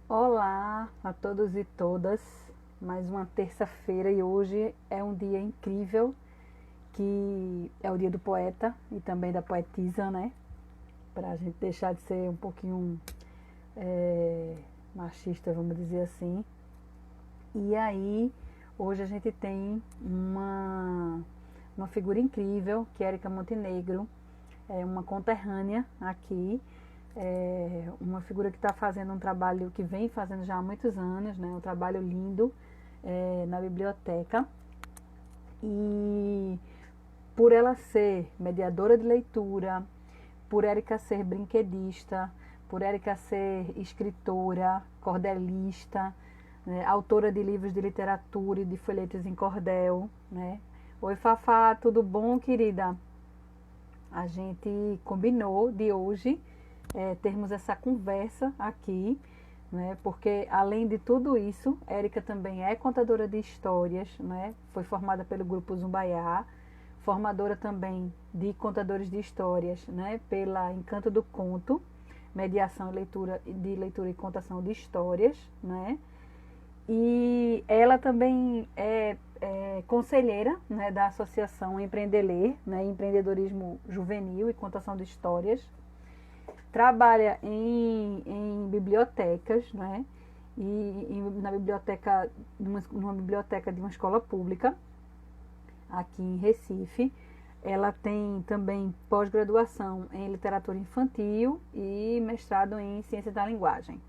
Olá a todos e todas, mais uma terça-feira e hoje é um dia incrível, que é o dia do poeta e também da poetisa, né? Para a gente deixar de ser um pouquinho machista, vamos dizer assim. E aí, hoje a gente tem uma figura incrível, que é Érica Montenegro, é uma conterrânea aqui, é uma figura que está fazendo um trabalho que vem fazendo já há muitos anos, né? Um trabalho lindo na biblioteca. E por ela ser mediadora de leitura, por Érica ser brinquedista, por Érica ser escritora, cordelista, né, autora de livros de literatura e de folhetos em cordel, né? Oi, Fafá, tudo bom, querida? A gente combinou de hoje termos essa conversa aqui, né? Porque além de tudo isso, Érica também é contadora de histórias, né? Foi formada pelo Grupo Zumbaiá, formadora também de contadores de histórias, né? Pela Encanto do Conto, mediação de leitura e contação de histórias, né? E ela também é conselheira, né, da Associação Empreendeler, né, Empreendedorismo Juvenil e Contação de Histórias. Trabalha em bibliotecas, né, na biblioteca, numa biblioteca de uma escola pública, aqui em Recife. Ela tem também pós-graduação em literatura infantil e mestrado em ciência da linguagem.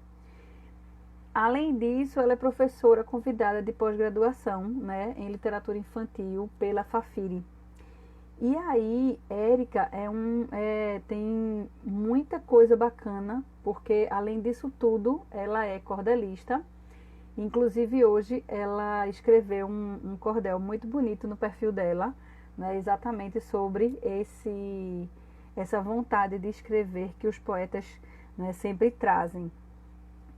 Além disso, ela é professora convidada de pós-graduação, né, em literatura infantil pela Fafiri. E aí, Érica tem muita coisa bacana, porque além disso tudo, ela é cordelista. Inclusive hoje ela escreveu um cordel muito bonito no perfil dela, né, exatamente sobre essa vontade de escrever que os poetas, né, sempre trazem.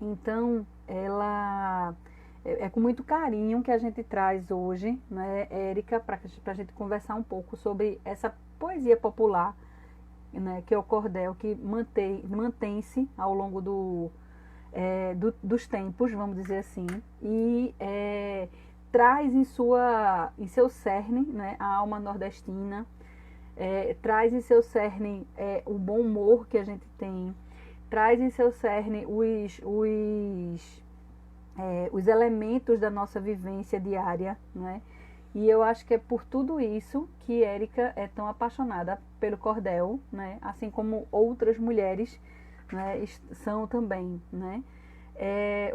Então, ela com muito carinho que a gente traz hoje, né, Érica, para a gente conversar um pouco sobre essa poesia popular, né, que é o cordel, que mantém-se ao longo dos tempos, vamos dizer assim, e traz em seu cerne, né, a alma nordestina, traz em seu cerne o bom humor que a gente tem, traz em seu cerne os elementos da nossa vivência diária, né? E eu acho que é por tudo isso que Érica é tão apaixonada pelo cordel, né? Assim como outras mulheres, né, são também, né?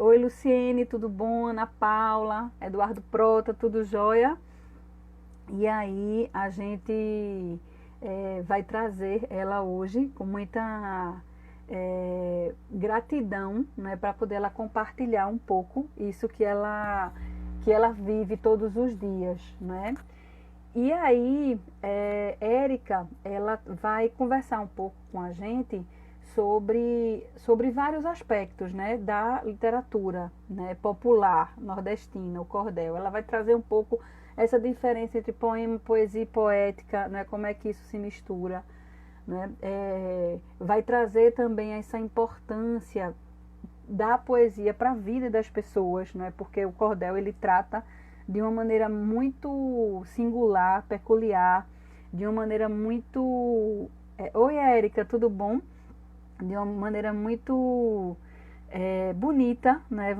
Oi, Luciene, tudo bom? Ana Paula, Eduardo Prota, tudo jóia? E aí a gente vai trazer ela hoje com muita gratidão, né, para poder ela compartilhar um pouco isso que ela vive todos os dias, né? E aí, Érica, ela vai conversar um pouco com a gente sobre vários aspectos, né, da literatura, né, popular nordestina, o cordel. Ela vai trazer um pouco essa diferença entre poema, poesia e poética, né, como é que isso se mistura, né? Vai trazer também essa importância da poesia para a vida das pessoas, né? Porque o cordel ele trata de uma maneira muito singular, peculiar, de uma maneira muito oi, Érica, tudo bom? De uma maneira muito bonita, né?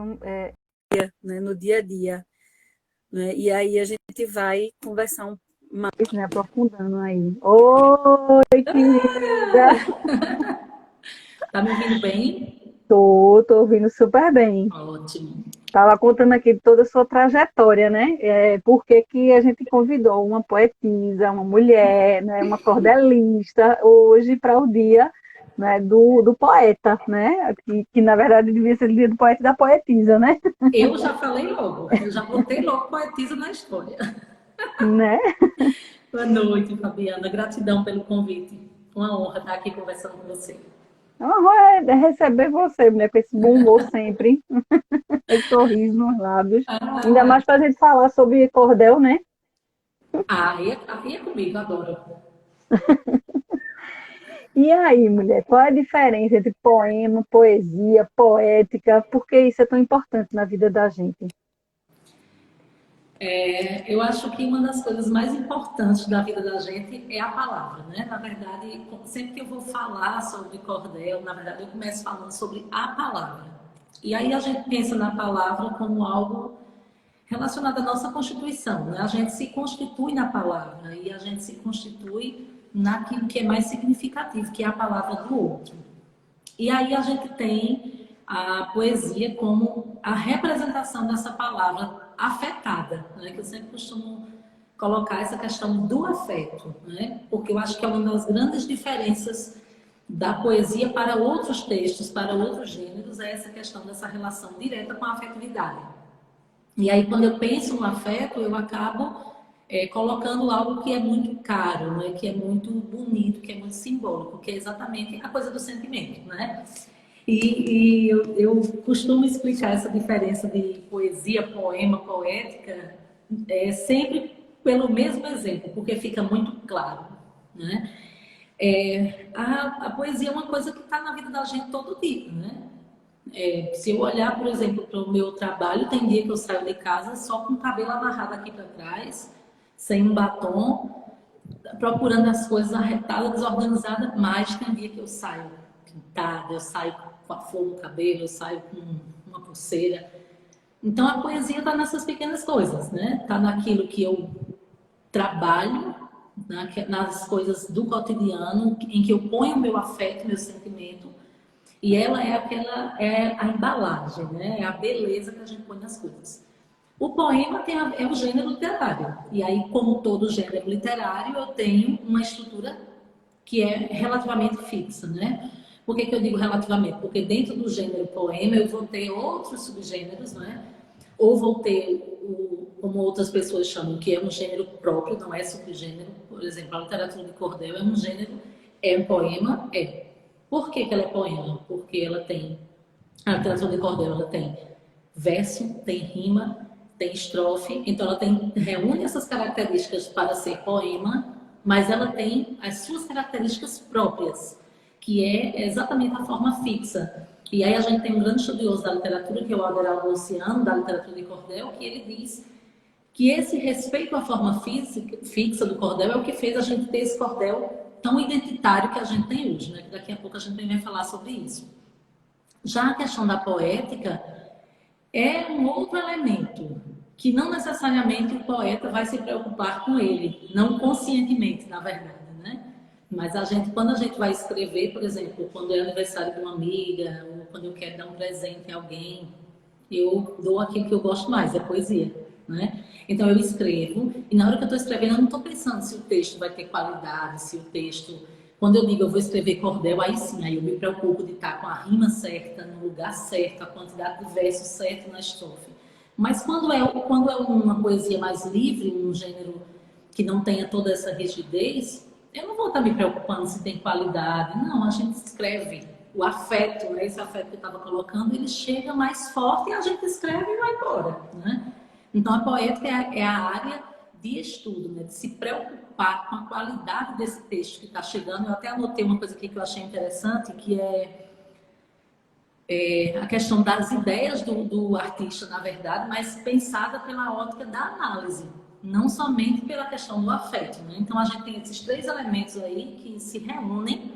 Né? No dia a dia, né? E aí a gente vai conversar mais, né? Aprofundando aí. Oi, querida! Tá me ouvindo bem? Tô ouvindo super bem. Ótimo. Tava contando aqui toda a sua trajetória, né? Por que que a gente convidou uma poetisa, uma mulher, né? Uma cordelista hoje para o dia, né? Do poeta, né? Que na verdade devia ser o dia do poeta e da poetisa, né? Eu já falei logo, eu já botei logo poetisa na história. Né? Boa noite, Fabiana. Gratidão pelo convite. Uma honra estar aqui conversando com você. É uma honra receber você, né? Com esse bom humor sempre, esse sorriso nos lábios. Ainda mais para a gente falar sobre cordel, né? Aí é comigo, adoro. E aí, mulher, qual é a diferença entre poema, poesia, poética? Por que isso é tão importante na vida da gente? Eu acho que uma das coisas mais importantes da vida da gente é a palavra, né? Na verdade, sempre que eu vou falar sobre cordel, na verdade, eu começo falando sobre a palavra. E aí a gente pensa na palavra como algo relacionado à nossa constituição, né? A gente se constitui na palavra e a gente se constitui naquilo que é mais significativo, que é a palavra do outro. E aí a gente tem a poesia como a representação dessa palavra afetada, né? Que eu sempre costumo colocar essa questão do afeto, né? Porque eu acho que é uma das grandes diferenças da poesia para outros textos, para outros gêneros, é essa questão dessa relação direta com a afetividade. E aí, quando eu penso no afeto, eu acabo colocando algo que é muito caro, né? Que é muito bonito, que é muito simbólico, que é exatamente a coisa do sentimento, né? E eu costumo explicar essa diferença de poesia, poema, poética, sempre pelo mesmo exemplo, porque fica muito claro, né? A poesia é uma coisa que está na vida da gente todo dia, né? Se eu olhar, por exemplo, para o meu trabalho, tem dia que eu saio de casa só com o cabelo amarrado aqui para trás, sem um batom, procurando as coisas arretadas, desorganizadas, mas tem dia que eu saio pintada, eu saio com a flor no cabelo, eu saio com uma pulseira. Então a poesia está nessas pequenas coisas, né? Está naquilo que eu trabalho, nas coisas do cotidiano, em que eu ponho o meu afeto, meu sentimento, e ela é a embalagem, né? É a beleza que a gente põe nas coisas. O poema é o gênero literário. E aí, como todo gênero literário, eu tenho uma estrutura que é relativamente fixa, né? Por que eu digo relativamente? Porque dentro do gênero poema eu vou ter outros subgêneros, né? Ou vou ter, como outras pessoas chamam, que é um gênero próprio, não é subgênero. Por exemplo, a literatura de cordel é um gênero, é um poema, é. Por que ela é poema? Porque ela tem, a literatura de cordel, ela tem verso, tem rima, tem estrofe, então ela reúne essas características para ser poema, mas ela tem as suas características próprias, que é exatamente a forma fixa. E aí a gente tem um grande estudioso da literatura, que é o Aderaldo Luciano, da literatura de cordel, que ele diz que esse respeito à forma fixa do cordel é o que fez a gente ter esse cordel tão identitário que a gente tem hoje, né? Daqui a pouco a gente vai falar sobre isso. Já a questão da poética é um outro elemento que não necessariamente o poeta vai se preocupar com ele, não conscientemente, na verdade, né? Mas quando a gente vai escrever, por exemplo, quando é aniversário de uma amiga, ou quando eu quero dar um presente a alguém, eu dou aquilo que eu gosto mais, é poesia, né? Então eu escrevo, e na hora que eu estou escrevendo, eu não estou pensando se o texto vai ter qualidade, se o texto... Quando eu digo eu vou escrever cordel, aí sim, aí eu me preocupo de estar com a rima certa, no lugar certo, a quantidade de versos certo na estrofe. Mas quando é uma poesia mais livre, um gênero que não tenha toda essa rigidez, eu não vou estar me preocupando se tem qualidade. Não, a gente escreve. O afeto, né? Esse afeto que eu estava colocando, ele chega mais forte e a gente escreve e vai embora, né? Então, a poética é a área de estudo, né? De se preocupar com a qualidade desse texto que está chegando. Eu até anotei uma coisa aqui que eu achei interessante, que é a questão das ideias do artista, na verdade, mas pensada pela ótica da análise, não somente pela questão do afeto, né? Então, a gente tem esses três elementos aí que se reúnem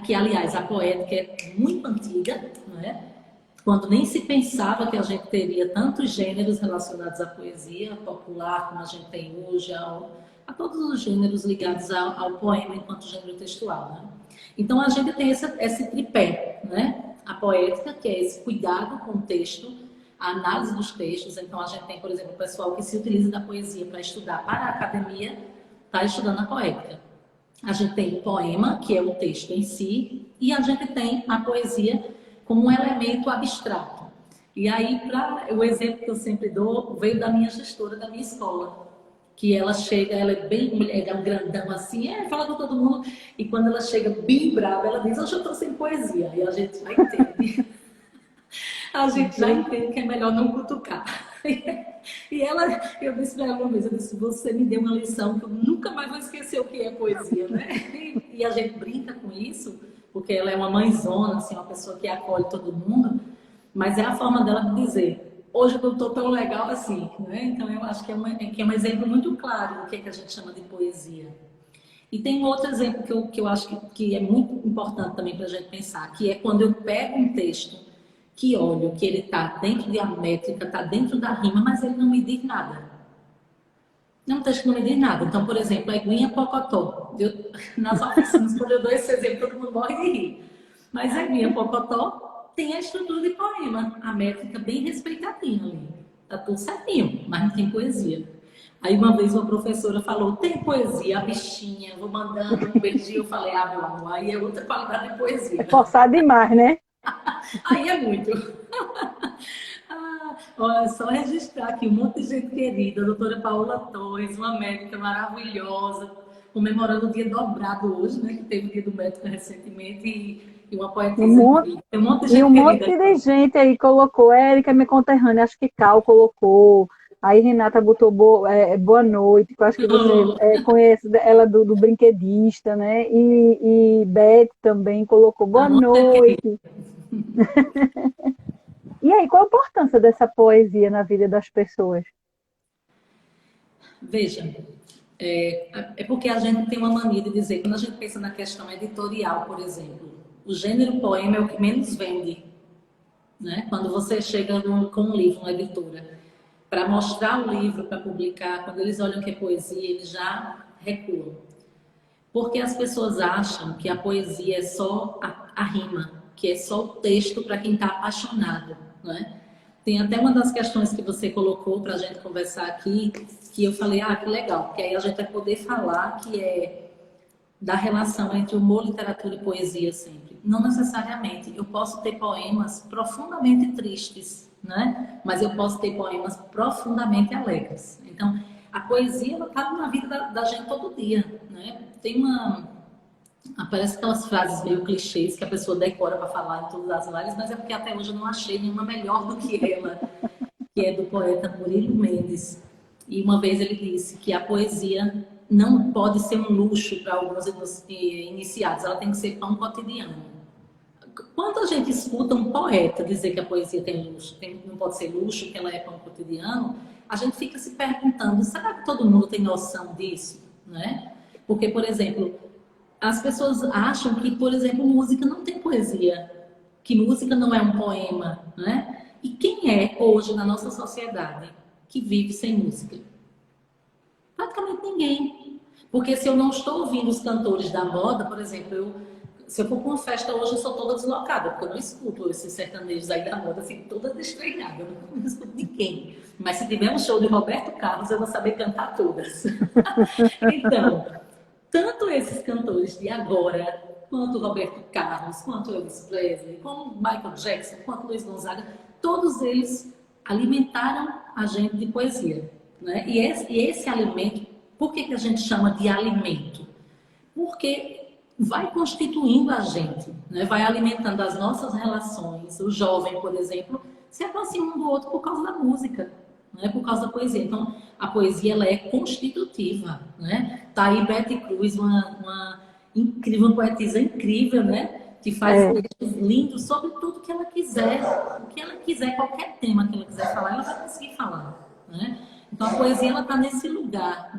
que, aliás, a poética é muito antiga, né? Quando nem se pensava que a gente teria tantos gêneros relacionados à poesia popular como a gente tem hoje, a todos os gêneros ligados ao poema enquanto gênero textual, né? Então a gente tem esse tripé, né? A poética, que é esse cuidado com o texto, a análise dos textos. Então a gente tem, por exemplo, o pessoal que se utiliza da poesia para estudar para a academia, está estudando a poética. A gente tem o poema, que é o texto em si, e a gente tem a poesia como um elemento abstrato. E aí, o exemplo que eu sempre dou veio da minha gestora da minha escola, que ela chega, ela é bem mulher, é um grandão assim, fala com todo mundo, e quando ela chega bem brava, ela diz, hoje eu estou sem poesia, e a gente já entende. A gente já entende que é melhor não cutucar. E eu disse para ela uma vez, eu disse, você me deu uma lição que eu nunca mais vou esquecer o que é poesia, né? e a gente brinca com isso, porque ela é uma mãezona, assim, uma pessoa que acolhe todo mundo, mas é a forma dela de dizer, hoje eu não estou tão legal assim, né? Então eu acho que é um exemplo muito claro do que a gente chama de poesia. E tem um outro exemplo que eu acho que é muito importante também para a gente pensar, que é quando eu pego um texto que olho que ele está dentro de a métrica, está dentro da rima, mas ele não me diz nada. É um texto que não me diz nada. Então, por exemplo, a Eguinha Pocotó. Nas oficinas, quando eu dou esse exemplo, todo mundo morre de rir. Mas a Eguinha Pocotó tem a estrutura de poema, a métrica bem respeitadinha ali. Tá tudo certinho, mas não tem poesia. Aí uma vez uma professora falou, tem poesia, a bichinha, vou mandando um beijinho, eu falei, meu amor, aí é outra qualidade de poesia. É forçado demais, né? Aí é muito. Olha, só registrar aqui um monte de gente querida, a doutora Paola Torres, uma médica maravilhosa, comemorando o dia dobrado hoje, né? Que teve o dia do médico recentemente, e uma poetisa incrível. Tem um monte de gente um monte querida. de gente aí colocou, Érica, minha conterrânea, acho que Cal colocou, aí Renata botou boa noite, que eu acho que você conhece ela do brinquedista, né? E Beth também colocou boa noite. E aí, qual a importância dessa poesia na vida das pessoas? Veja, é porque a gente tem uma mania de dizer, quando a gente pensa na questão editorial, por exemplo, o gênero poema é o que menos vende, né? Quando você chega com um livro, uma editora, para mostrar o livro, para publicar, quando eles olham que é poesia, eles já recuam. Porque as pessoas acham que a poesia é só a rima, que é só o texto para quem está apaixonado, né? Tem até uma das questões que você colocou para a gente conversar aqui, que eu falei, que legal, porque aí a gente vai poder falar que é da relação entre humor, literatura e poesia sempre. Não necessariamente. Eu posso ter poemas profundamente tristes, né? Mas eu posso ter poemas profundamente alegres. Então, a poesia está na vida da gente todo dia, né? Tem parece aquelas frases meio clichês que a pessoa decora para falar em todas as lives, mas é porque até hoje eu não achei nenhuma melhor do que ela, que é do poeta Murilo Mendes. E uma vez ele disse que a poesia não pode ser um luxo para alguns iniciados, ela tem que ser pão cotidiano. Quando a gente escuta um poeta dizer que a poesia tem luxo, não pode ser luxo, que ela é pão cotidiano, a gente fica se perguntando, será que todo mundo tem noção disso? Né? Porque, por exemplo, as pessoas acham que, por exemplo, música não tem poesia, que música não é um poema, né? E quem é hoje na nossa sociedade que vive sem música? Praticamente ninguém. Porque se eu não estou ouvindo os cantores da moda, por exemplo, se eu for para uma festa hoje, eu sou toda deslocada, porque eu não escuto esses sertanejos aí da moda, assim, toda destreinada, eu não escuto ninguém. Mas se tiver um show de Roberto Carlos, eu vou saber cantar todas. Então, tanto esses cantores de agora, quanto Roberto Carlos, quanto Elvis Presley, como Michael Jackson, quanto Luiz Gonzaga, todos eles alimentaram a gente de poesia. Né? E esse alimento, por que a gente chama de alimento? Porque vai constituindo a gente, né? Vai alimentando as nossas relações. O jovem, por exemplo, se aproxima um do outro por causa da música, né? Por causa da poesia. Então, a poesia ela é constitutiva. Né? Tá aí Betty Cruz, uma incrível, uma poetisa incrível, né? Que faz textos lindos sobre tudo que ela quiser. O que ela quiser, qualquer tema que ela quiser falar, ela vai conseguir falar. Né? Então, a poesia ela está nesse lugar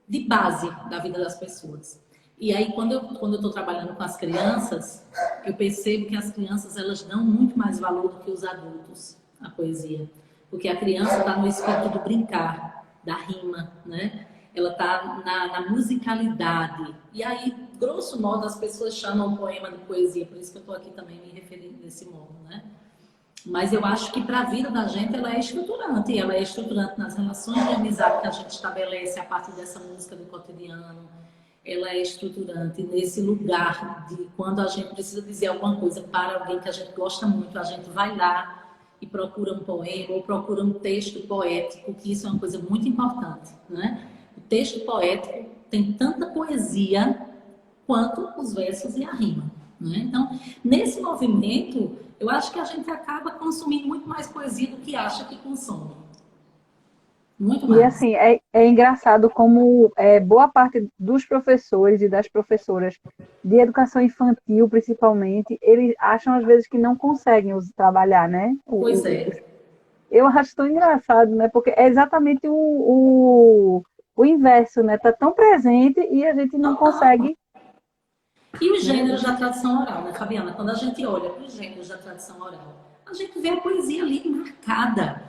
de base da vida das pessoas. E aí, quando eu estou trabalhando com as crianças, eu percebo que as crianças elas dão muito mais valor do que os adultos à poesia. Porque a criança está no espírito do brincar, da rima, né? Ela está na musicalidade. E aí, grosso modo, as pessoas chamam o poema de poesia. Por isso que eu estou aqui também me referindo desse modo, né? Mas eu acho que para a vida da gente ela é estruturante. E ela é estruturante nas relações de amizade que a gente estabelece a partir dessa música do cotidiano. Ela é estruturante nesse lugar de quando a gente precisa dizer alguma coisa para alguém que a gente gosta muito, a gente vai lá e procura um poema ou procura um texto poético, que isso é uma coisa muito importante, né? O texto poético tem tanta poesia quanto os versos e a rima, né? Então, nesse movimento, eu acho que a gente acaba consumindo muito mais poesia do que acha que consome. Muito E mais. assim, é engraçado como boa parte dos professores e das professoras de educação infantil, principalmente, eles acham às vezes que não conseguem trabalhar, né? Pois é. Eu acho tão engraçado, né? Porque é exatamente o inverso, né? Tá tão presente e a gente não Total. consegue, E os né? gêneros da tradição oral, né, Fabiana? Quando a gente olha para os gêneros da tradição oral, a gente vê a poesia ali marcada,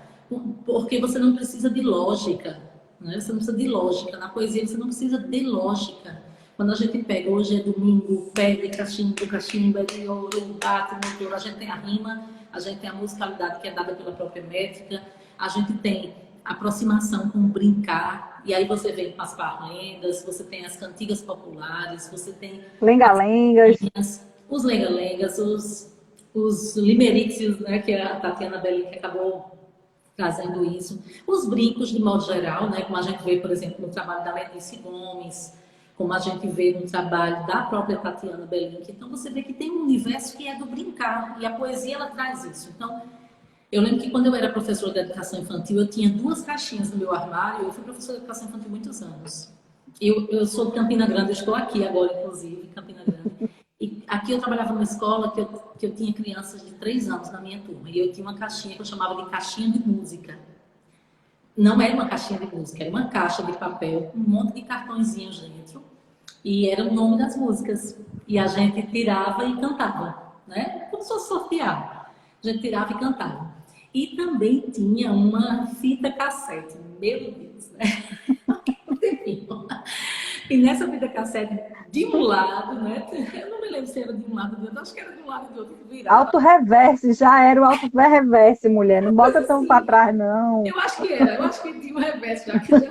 porque você não precisa de lógica, né? Você não precisa de lógica. Na poesia você não precisa de lógica. Quando a gente pega, hoje é domingo, pede cachimbo é de ouro, bate no touro, a gente tem a rima, a gente tem a musicalidade que é dada pela própria métrica, a gente tem aproximação com o brincar, e aí você vem com as parlendas, você tem as cantigas populares, você tem Lenga-lengas. os lenga-lengas, os limericks, né, que a Tatiana Belli que acabou trazendo isso, os brincos de modo geral, né, como a gente vê, por exemplo, no trabalho da Letícia Gomes, como a gente vê no trabalho da própria Tatiana Belin. Então você vê que tem um universo que é do brincar, e a poesia ela traz isso. Então, eu lembro que quando eu era professora de educação infantil, eu tinha duas caixinhas no meu armário. Eu fui professora de educação infantil muitos anos. Eu sou de Campina Grande, eu estou aqui agora, inclusive, em Campina Grande. E aqui eu trabalhava numa escola que eu tinha crianças de 3 anos na minha turma. E eu tinha uma caixinha que eu chamava de caixinha de música. Não era uma caixinha de música, era uma caixa de papel com um monte de cartõezinhos dentro. E era o nome das músicas. E a gente tirava e cantava, né? Como se fosse sortear. A gente tirava e cantava. E também tinha uma fita cassete. Meu Deus, né? E nessa fita cassete, de um lado, né? Eu não me lembro se era de um lado ou do outro, acho que era de um lado e do outro que virava. Auto reverse, já era o auto reverse, mulher. Não Uma bota coisa tão para assim. trás, não. Eu acho que era, eu acho que tinha um reverso já que já.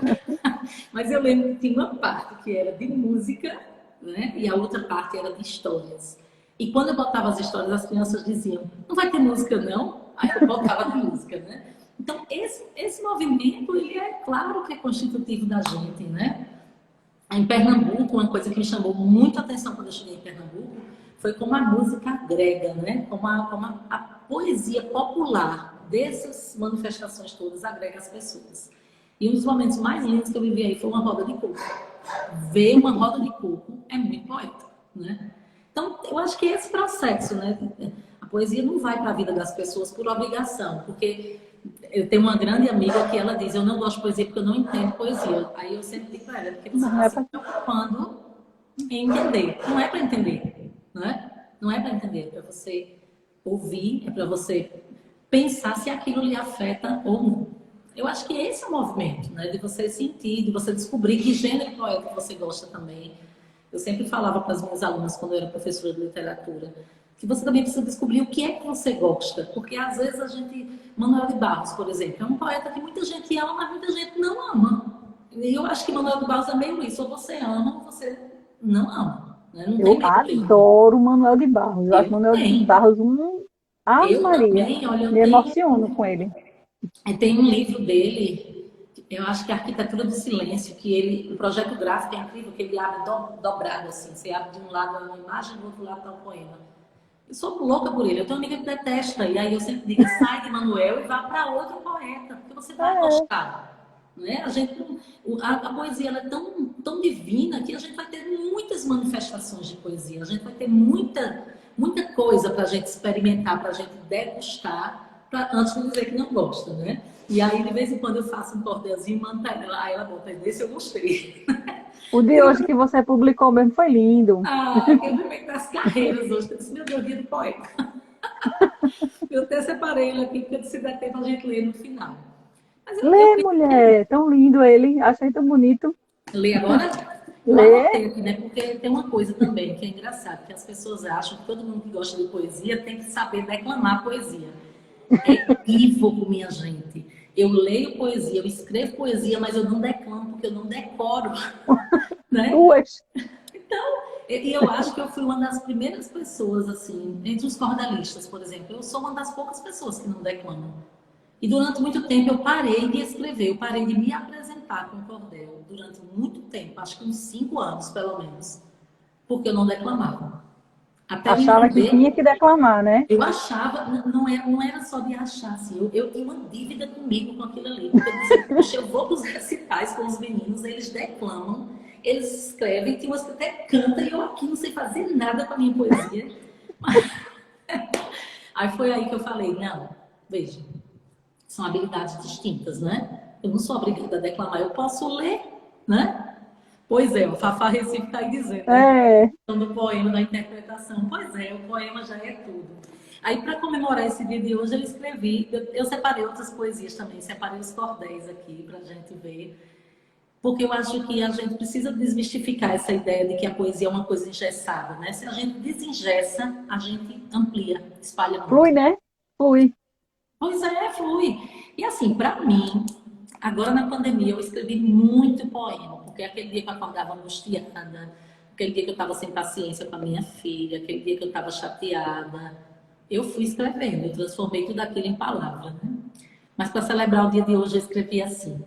Mas eu lembro que tinha uma parte que era de música, né? E a outra parte era de histórias. E quando eu botava as histórias, as crianças diziam: não vai ter música, não? Aí eu botava de música, né? Então, esse movimento, ele é claro que é constitutivo da gente, né? Em Pernambuco, uma coisa que me chamou muito a atenção quando eu cheguei em Pernambuco foi como a música agrega, né? Como a poesia popular dessas manifestações todas agrega as pessoas. E um dos momentos mais lindos que eu vivi aí foi uma roda de coco. Ver uma roda de coco é muito poético, né? Então, eu acho que esse processo, né? A poesia não vai para a vida das pessoas por obrigação, porque eu tenho uma grande amiga que ela diz: eu não gosto de poesia porque eu não entendo poesia. Aí eu sempre digo para ela: porque você Mas não está é se pra... preocupando em entender. Não é para entender, não é? Não é para entender, é para você ouvir, é para você pensar se aquilo lhe afeta ou não. Eu acho que esse é o movimento, né? De você sentir, de você descobrir que gênero poético você gosta também. Eu sempre falava para as minhas alunas, quando eu era professora de literatura, que você também precisa descobrir o que é que você gosta. Porque às vezes a gente. Manuel de Barros, por exemplo, é um poeta que muita gente ama, mas muita gente não ama. E eu acho que Manuel de Barros é meio isso: ou você ama ou você não ama. Né? Não tem Eu meio termo. adoro Manuel de Barros. Eu acho Eu Manuel de também. Barros um. Ave Eu Maria. também, olha, Me emociono com ele. tem um livro dele, eu acho que é a Arquitetura do Silêncio, que ele, o projeto gráfico é incrível, que ele abre dobrado assim, você abre de um lado uma imagem, do outro lado está um poema. Eu sou louca por ele, eu tenho uma amiga que detesta, e aí eu sempre digo: sai de Manuel e vá para outro poeta, porque você vai É, gostar. Né? A poesia ela é tão divina que a gente vai ter muitas manifestações de poesia, a gente vai ter muita coisa para a gente experimentar, para a gente degustar, antes de dizer que não gosta, né? E aí, de vez em quando, eu faço um cordelzinho e mando para ela. Aí ela bota: desse eu gostei. o de hoje que você publicou mesmo foi lindo. Que eu vou das carreiras hoje. Eu disse: meu Deus, dia do poeta. Eu até separei ele aqui, porque se der tempo a gente lê no final. Mas eu Lê, mulher, tão lindo ele. Achei tão bonito. lê agora. Eu Lê. anotei aqui, né? Porque tem uma coisa também que é engraçado, que as pessoas acham que todo mundo que gosta de poesia tem que saber declamar poesia. É equívoco, minha gente. Eu leio poesia, eu escrevo poesia, mas eu não declamo, porque eu não decoro, né? Duas. Então, e eu acho que eu fui uma das primeiras pessoas, assim, entre os cordelistas, por exemplo. Eu sou uma das poucas pessoas que não declamam. E durante muito tempo eu parei de escrever, eu parei de me apresentar com cordel durante muito tempo, acho que uns 5 anos pelo menos, porque eu não declamava. Até eu Achava que entender, tinha que declamar, né? eu achava, não era só de achar, assim, eu tinha uma dívida comigo com aquilo ali, porque eu dizia, poxa, eu vou para os recitais com os meninos, eles declamam, eles escrevem, tem umas que até canta e eu aqui não sei fazer nada com a minha poesia. Aí foi aí que eu falei, não, veja, são habilidades distintas, né? Eu não sou obrigada a declamar, eu posso ler, né? Pois é, o Fafá Recife está aí dizendo, né? É, Do poema, da interpretação. Pois é, o poema já é tudo. Aí, para comemorar esse dia de hoje, eu escrevi, eu separei outras poesias também, separei os cordéis aqui para a gente ver, porque eu acho que a gente precisa desmistificar essa ideia de que a poesia é uma coisa engessada, né? Se a gente desengessa, a gente amplia, espalha muito. flui, né? Flui. Pois é, flui. E assim, para mim, agora na pandemia, eu escrevi muito poema, porque aquele dia que eu acordava angustiada, aquele dia que eu estava sem paciência com a minha filha, aquele dia que eu estava chateada, eu fui escrevendo, eu transformei tudo aquilo em palavra, né? Mas para celebrar o dia de hoje, eu escrevi assim: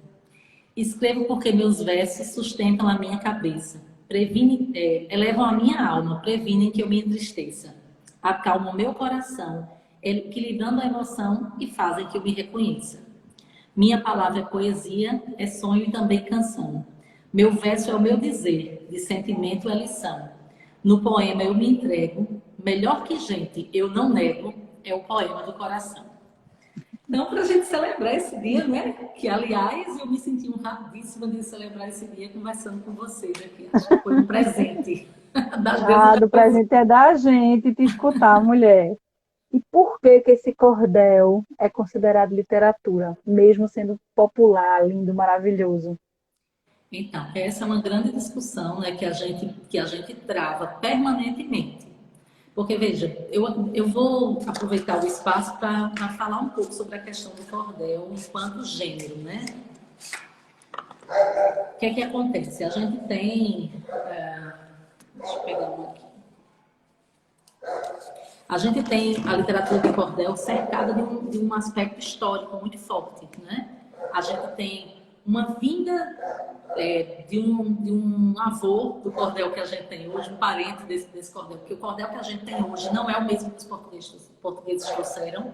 escrevo porque meus versos sustentam a minha cabeça, elevam a minha alma, previnem que eu me entristeça, acalmam meu coração, equilibrando a emoção e fazem que eu me reconheça. Minha palavra é poesia, é sonho e também canção. Meu verso é o meu dizer, de sentimento é lição. No poema eu me entrego, melhor que gente, eu não nego, é o poema do coração. Então, para a gente celebrar esse dia, né? Que, aliás, eu me senti honradíssima de celebrar esse dia conversando com vocês aqui. Acho que foi um presente das deusas Ah, da do poesia. presente é da gente te escutar, mulher. E por que que esse cordel é considerado literatura, mesmo sendo popular, lindo, maravilhoso? Então, essa é uma grande discussão, né, que a gente trava permanentemente. Porque, veja, eu vou aproveitar o espaço para falar um pouco sobre a questão do cordel enquanto gênero, né? O que é que acontece? A gente tem. Deixa eu pegar um aqui. A gente tem a literatura de cordel cercada de um aspecto histórico muito forte, né? A gente tem uma vinda de um avô do cordel que a gente tem hoje, um parente desse cordel, porque o cordel que a gente tem hoje não é o mesmo que os portugueses trouxeram,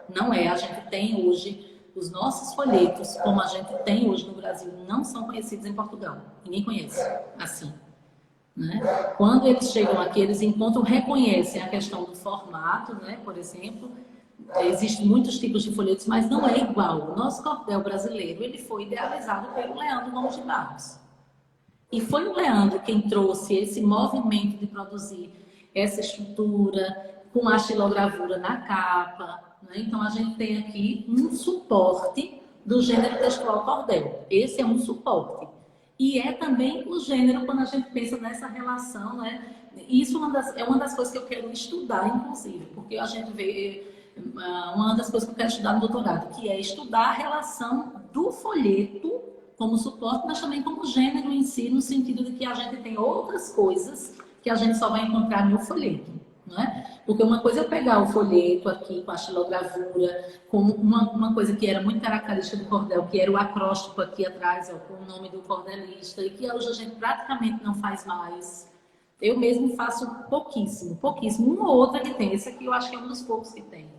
não é. A gente tem hoje os nossos folhetos, como a gente tem hoje no Brasil, não são conhecidos em Portugal. Ninguém conhece assim. Né? Quando eles chegam aqui, eles encontram, reconhecem a questão do formato, né? Por exemplo, existem muitos tipos de folhetos, mas não é igual. O nosso cordel brasileiro ele foi idealizado pelo Leandro Gomes de Barros. E foi o Leandro quem trouxe esse movimento de produzir essa estrutura com a xilogravura na capa. Né? Então, a gente tem aqui um suporte do gênero textual cordel. Esse é um suporte. E é também o gênero quando a gente pensa nessa relação, né? Isso é uma das coisas que eu quero estudar, inclusive, porque a gente vê uma das coisas que eu quero estudar no doutorado, que é estudar a relação do folheto como suporte, mas também como gênero em si, no sentido de que a gente tem outras coisas que a gente só vai encontrar no folheto. Não é? Porque uma coisa é pegar o folheto aqui com a xilogravura, com uma coisa que era muito característica do cordel, que era o acróstico aqui atrás, ó, com o nome do cordelista, e que hoje a gente praticamente não faz mais. Eu mesmo faço pouquíssimo, pouquíssimo. Uma ou outra que tem. Esse aqui eu acho que é um dos poucos que tem.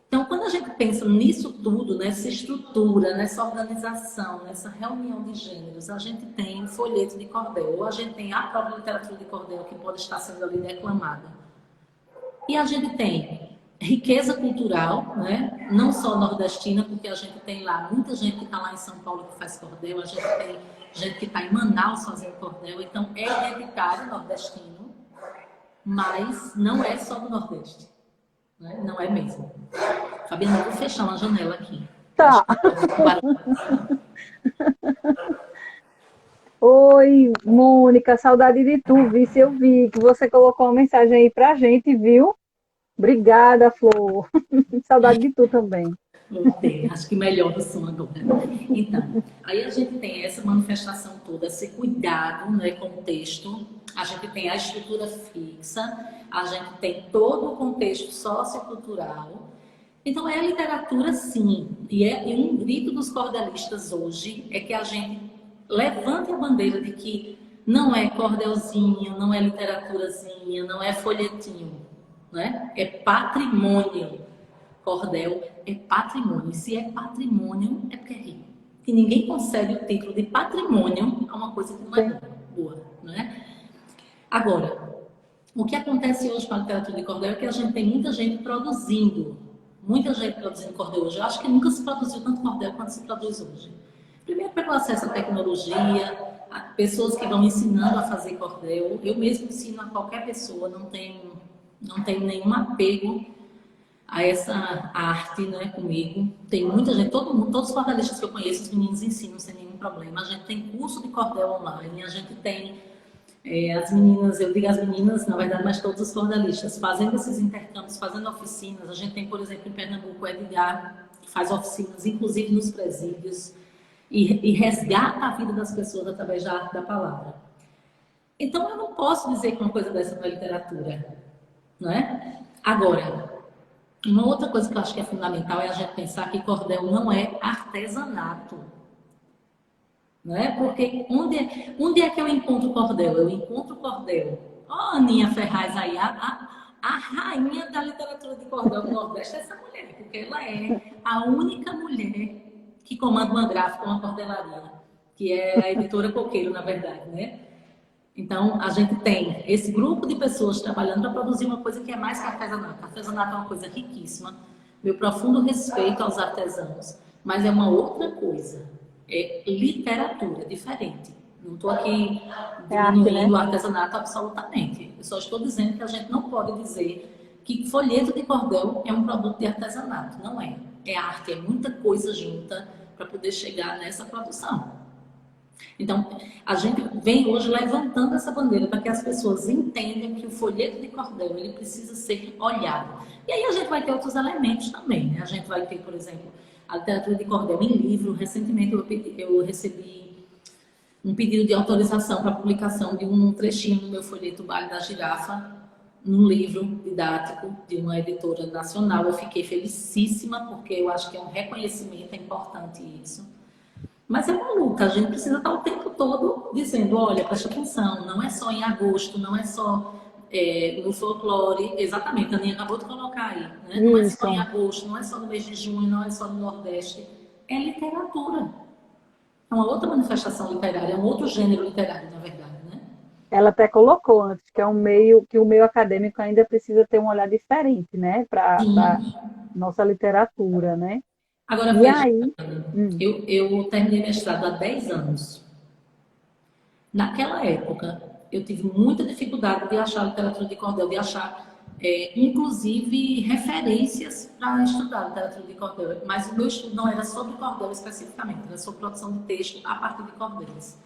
Então, quando a gente pensa nisso tudo, nessa estrutura, nessa organização, nessa reunião de gêneros, a gente tem folheto de cordel, ou a gente tem a própria literatura de cordel que pode estar sendo ali declamada. E a gente tem riqueza cultural, né? Não só nordestina, porque a gente tem lá muita gente que está lá em São Paulo que faz cordel, a gente tem gente que está em Manaus fazendo cordel, então é identitário nordestino, mas não é só do Nordeste. Né? Não é mesmo. Fabiana, vou fechar uma janela aqui. Tá. Oi, Mônica, saudade de tu, vice. Eu vi que você colocou uma mensagem aí pra gente, viu? Obrigada, Flor. Saudade de tu também. Voltei, acho que melhora o som agora. Então, aí a gente tem essa manifestação toda, esse cuidado, né, com o texto, a gente tem a estrutura fixa, a gente tem todo o contexto sociocultural. Então, é a literatura, sim, e um grito dos cordelistas hoje é que a gente levante a bandeira de que Não é cordelzinho, não é literaturazinha, não é folhetinho, né? É patrimônio. Cordel é patrimônio. E se é patrimônio, é porque é rico. E ninguém concede o título de patrimônio a uma coisa que não é boa, né? Agora, o que acontece hoje com a literatura de cordel é que a gente tem muita gente produzindo cordel hoje. Eu acho que nunca se produziu tanto cordel quanto se produz hoje. Primeiro pelo acesso à tecnologia, a pessoas que vão ensinando a fazer cordel. Eu mesmo ensino a qualquer pessoa, não tenho nenhum apego a essa arte, né, comigo. Tem muita gente, todo mundo, todos os cordelistas que eu conheço, os meninos ensinam sem nenhum problema. A gente tem curso de cordel online, a gente tem as meninas, eu digo as meninas, na verdade, mas todos os cordelistas, fazendo esses intercâmbios, fazendo oficinas. A gente tem, por exemplo, em Pernambuco, o Edgar, que faz oficinas, inclusive nos presídios, e resgata a vida das pessoas através da arte da palavra. Então, eu não posso dizer que uma coisa dessa não é literatura, não é? Agora, uma outra coisa que eu acho que é fundamental é a gente pensar que cordel não é artesanato. Não é? Porque onde é que eu encontro cordel? Eu encontro cordel. Ó, a Aninha Ferraz aí, a rainha da literatura de cordel do Nordeste é essa mulher, porque ela é a única mulher que comanda uma gráfica, uma cordelaria, que é a editora Coqueiro, na verdade, né? Então, a gente tem esse grupo de pessoas trabalhando para produzir uma coisa que é mais que artesanato. Artesanato é uma coisa riquíssima, meu profundo respeito aos artesãos, mas é uma outra coisa. É literatura, diferente. Não estou aqui diminuindo o artesanato absolutamente. Eu só estou dizendo que a gente não pode dizer que folheto de cordel é um produto de artesanato. Não é. É arte, é muita coisa junta para poder chegar nessa produção. Então, a gente vem hoje levantando essa bandeira para que as pessoas entendam que o folheto de cordel ele precisa ser olhado. E aí a gente vai ter outros elementos também, né? A gente vai ter, por exemplo, a literatura de cordel em livro. Recentemente eu recebi um pedido de autorização para publicação de um trechinho no meu folheto Baile da Girafa, num livro didático de uma editora nacional. Eu fiquei felicíssima, porque eu acho que é um reconhecimento, é importante isso. Mas é uma luta, a gente precisa estar o tempo todo dizendo, olha, presta atenção, não é só em agosto, não é só no folclore, exatamente, a Aninha acabou de colocar aí, né? Não é só em agosto, não é só no mês de junho, não é só no Nordeste, é literatura. É uma outra manifestação literária, é um outro gênero literário, na verdade, né? Ela até colocou antes que o meio acadêmico ainda precisa ter um olhar diferente, né, para nossa literatura, né? Agora, veja, eu terminei mestrado há 10 anos. Naquela época, eu tive muita dificuldade de achar literatura de cordel, de achar, inclusive, referências para estudar literatura de cordel. Mas o meu estudo não era sobre cordel especificamente, era sobre produção de texto a partir de cordéis.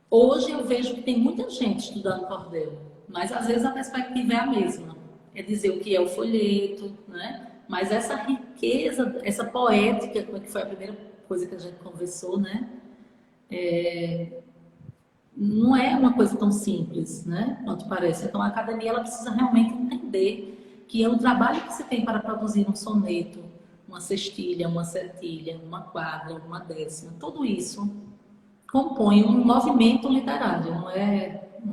Hoje eu vejo que tem muita gente estudando cordel, mas às vezes a perspectiva é a mesma. É dizer o que é o folheto, né? Mas essa riqueza, essa poética, que foi a primeira coisa que a gente conversou, né? Não é uma coisa tão simples, né? Quanto parece. Então a academia ela precisa realmente entender que é um trabalho que se tem para produzir um soneto, uma cestilha, uma setilha, uma quadra, uma décima. Tudo isso compõe um movimento literário, não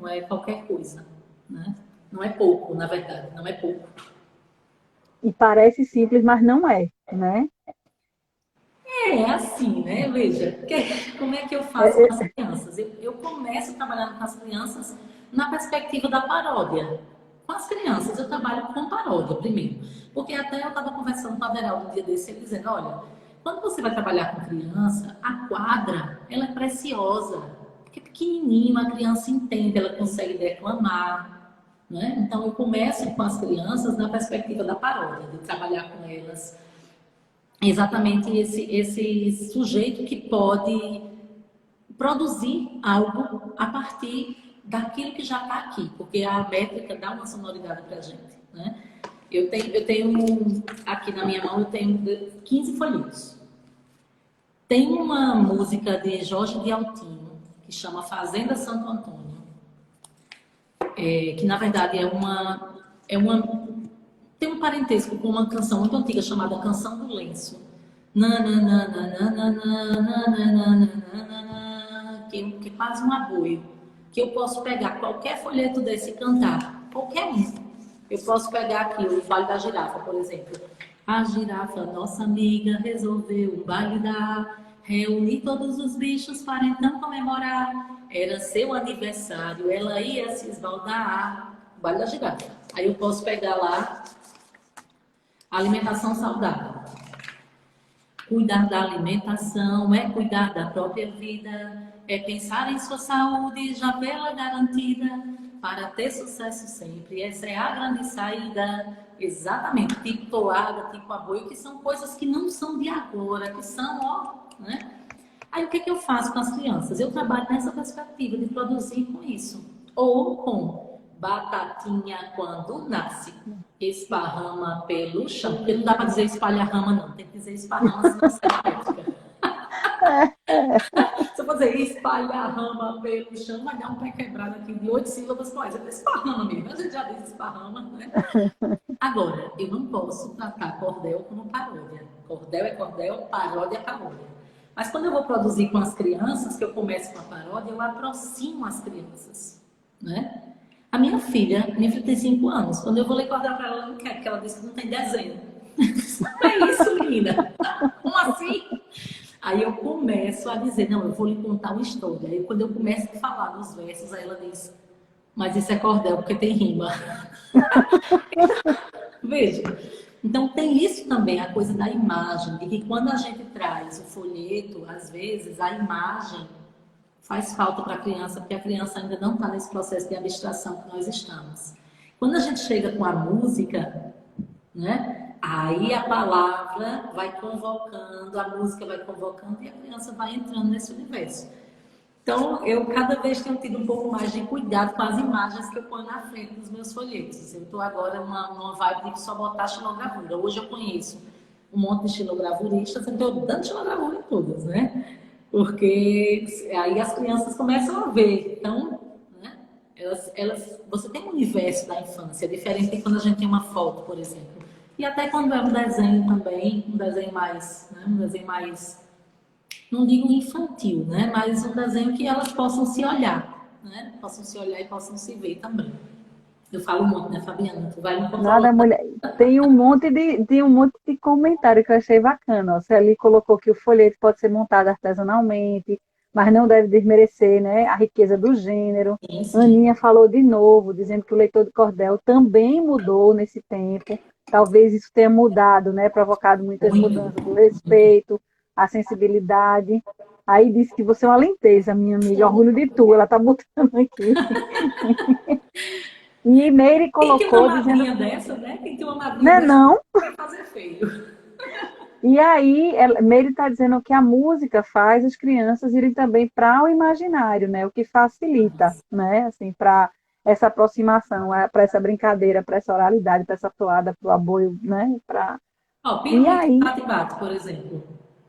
é qualquer coisa, né? Não é pouco, na verdade, não é pouco. E parece simples, mas não é, né? É assim, né? Veja, como é que eu faço com as crianças? Eu começo trabalhando com as crianças na perspectiva da paródia. Com as crianças, eu trabalho com paródia primeiro. Porque até eu estava conversando com a Veraldo um dia desse, ele dizendo, olha, quando você vai trabalhar com criança, a quadra, ela é preciosa. Porque é pequenininho, a criança entende, ela consegue declamar. Né? Então, eu começo com as crianças na perspectiva da paródia, de trabalhar com elas exatamente esse sujeito que pode produzir algo a partir daquilo que já está aqui, porque a métrica dá uma sonoridade para a gente. Né? Eu tenho, aqui na minha mão, eu tenho 15 folhetos. Tem uma música de Jorge de Altino, que chama Fazenda Santo Antônio, que na verdade tem um parentesco com uma canção muito antiga chamada Canção do Lenço, que faz um aboio. que eu posso pegar qualquer folheto desse e cantar, qualquer um. Eu posso pegar aqui o Vale da Girafa, por exemplo. A girafa, nossa amiga, resolveu um baile dar, reunir todos os bichos para então comemorar. Era seu aniversário, ela ia se esbaldar. O Vale da Girafa. Aí eu posso pegar lá alimentação saudável. Cuidar da alimentação é cuidar da própria vida, é pensar em sua saúde já vê-la garantida para ter sucesso sempre. Essa é a grande saída. Exatamente, tipo toada, tipo aboio, que são coisas que não são de agora, que são, ó, né? Aí o que eu faço com as crianças? Eu trabalho nessa perspectiva de produzir com isso. Ou com batatinha quando nasce, esparrama pelo chão. Porque não dá para dizer espalha-rama, não. Tem que dizer esparrama, senão sai ética. Se eu for dizer espalha-rama pelo chão, vai dar um pé quebrado aqui de 8 sílabas. Pô, é esparrama mesmo. A gente já diz esparrama, né? Agora, eu não posso tratar cordel como paródia. Cordel é cordel, paródia é paródia. Mas quando eu vou produzir com as crianças, que eu começo com a paródia, eu aproximo as crianças, né? A minha filha tem 5 anos. Quando eu vou ler cordel para ela, não quer, porque ela disse que não tem desenho. É isso, menina. Como assim? Aí eu começo a dizer, não, eu vou lhe contar uma história. Aí quando eu começo a falar dos versos, aí ela diz, mas isso é cordel, porque tem rima. Veja. Então tem isso também, a coisa da imagem, de que quando a gente traz o folheto, às vezes a imagem faz falta para a criança, porque a criança ainda não está nesse processo de abstração que nós estamos. Quando a gente chega com a música, né, aí a palavra vai convocando, a música vai convocando e a criança vai entrando nesse universo. Então, eu cada vez tenho tido um pouco mais de cuidado com as imagens que eu ponho na frente dos meus folhetos. Eu estou agora numa vibe de só botar xilogravura. Hoje eu conheço um monte de xilogravuristas, eu estou dando xilogravura em todas, né? Porque aí as crianças começam a ver. Então, né? Você tem um universo da infância, diferente de quando a gente tem uma foto, por exemplo. E até quando é um desenho também, um desenho mais, né? Um desenho mais... não digo infantil, né? Mas um desenho que elas possam se olhar, né? Possam se olhar e possam se ver também. Eu falo muito, né, Fabiana? Tu vai me controlar. Nada, mulher. Tem um monte de comentário que eu achei bacana. Ó. Você ali colocou que o folheto pode ser montado artesanalmente, mas não deve desmerecer, né, a riqueza do gênero. Sim, sim. Aninha falou de novo, dizendo que o leitor de cordel também mudou nesse tempo. Talvez isso tenha mudado, né, provocado muitas mudanças do respeito, a sensibilidade. Aí disse que você é uma lenteza, minha amiga, orgulho de tu, ela tá botando aqui. E Meire colocou Quem tem uma dizendo... madrinha dessa, né? Quem tem uma madrinha Não, dessa vai fazer feio. E aí, Meire está dizendo que a música faz as crianças irem também para o imaginário, né? O que facilita, né? Assim, para essa aproximação, para essa brincadeira, para essa oralidade, para essa toada, para o aboio, né? Ó, E pirulito e aí, bate-bate, por exemplo.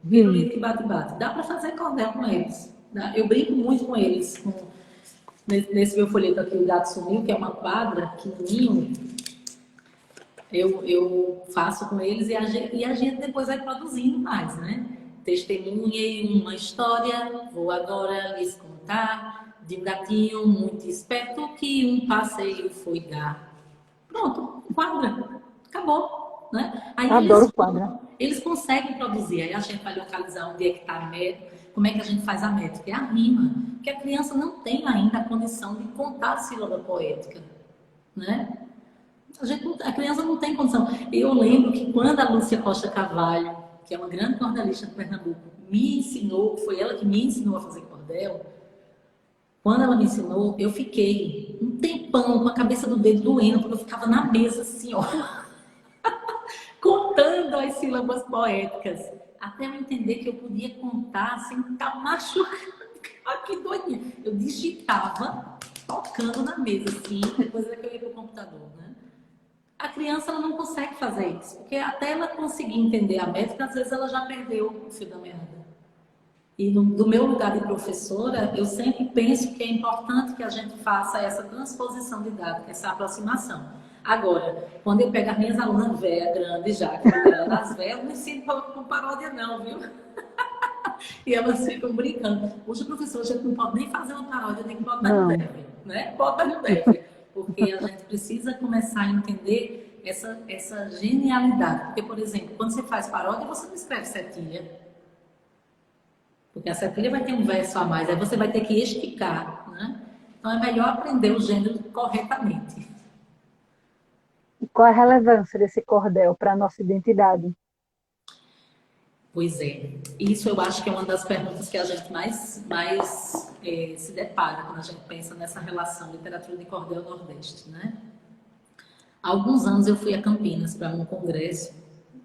Pirulito e bate-bate. Dá para fazer cordel com eles. Né? Eu brinco muito com eles. Nesse meu folheto aqui, o Gato Sumiu, que é uma quadra pequenininho, eu faço com eles e a gente depois vai produzindo mais, né? Testemunhei uma história, vou agora lhes contar, de um gatinho muito esperto que um passeio foi dar. Pronto, quadra, acabou, né? Aí adoro quadra. eles conseguem produzir, aí a gente vai localizar onde é que está a métrica, como é que a gente faz a métrica? É a rima, porque a criança não tem ainda a condição de contar a sílaba poética, né? A criança não tem condição. Eu lembro que quando a Lúcia Costa Carvalho, que é uma grande cordelista de Pernambuco, me ensinou, foi ela que me ensinou a fazer cordel, quando ela me ensinou, eu fiquei um tempão com a cabeça do dedo doendo, porque eu ficava na mesa assim, ó, contando as sílabas poéticas, até eu entender que eu podia contar sem estar machucando. Que doidinha. Eu digitava, tocando na mesa, assim, depois é que eu ia para o computador, né? A criança ela não consegue fazer isso, porque até ela conseguir entender a métrica, às vezes ela já perdeu o fio da meada. E do meu lugar de professora, eu sempre penso que é importante que a gente faça essa transposição didática, essa aproximação. Agora, quando eu pego as minhas alunas velhas, grandes já, que eram as velhas, eu não ensino com paródia não, viu? E elas ficam brincando. Hoje, professor, a gente não pode nem fazer uma paródia, tem que botar no Não. deve, né? Bota no deve. Porque a gente precisa começar a entender essa genialidade. Porque, por exemplo, quando você faz paródia, você não escreve setilha. Porque a setilha vai ter um verso a mais, aí você vai ter que esticar, né? Então é melhor aprender o gênero corretamente. E qual a relevância desse cordel para a nossa identidade? Pois é, isso eu acho que é uma das perguntas que a gente mais se depara quando a gente pensa nessa relação literatura de cordel Nordeste, né? Há alguns anos eu fui a Campinas para um congresso,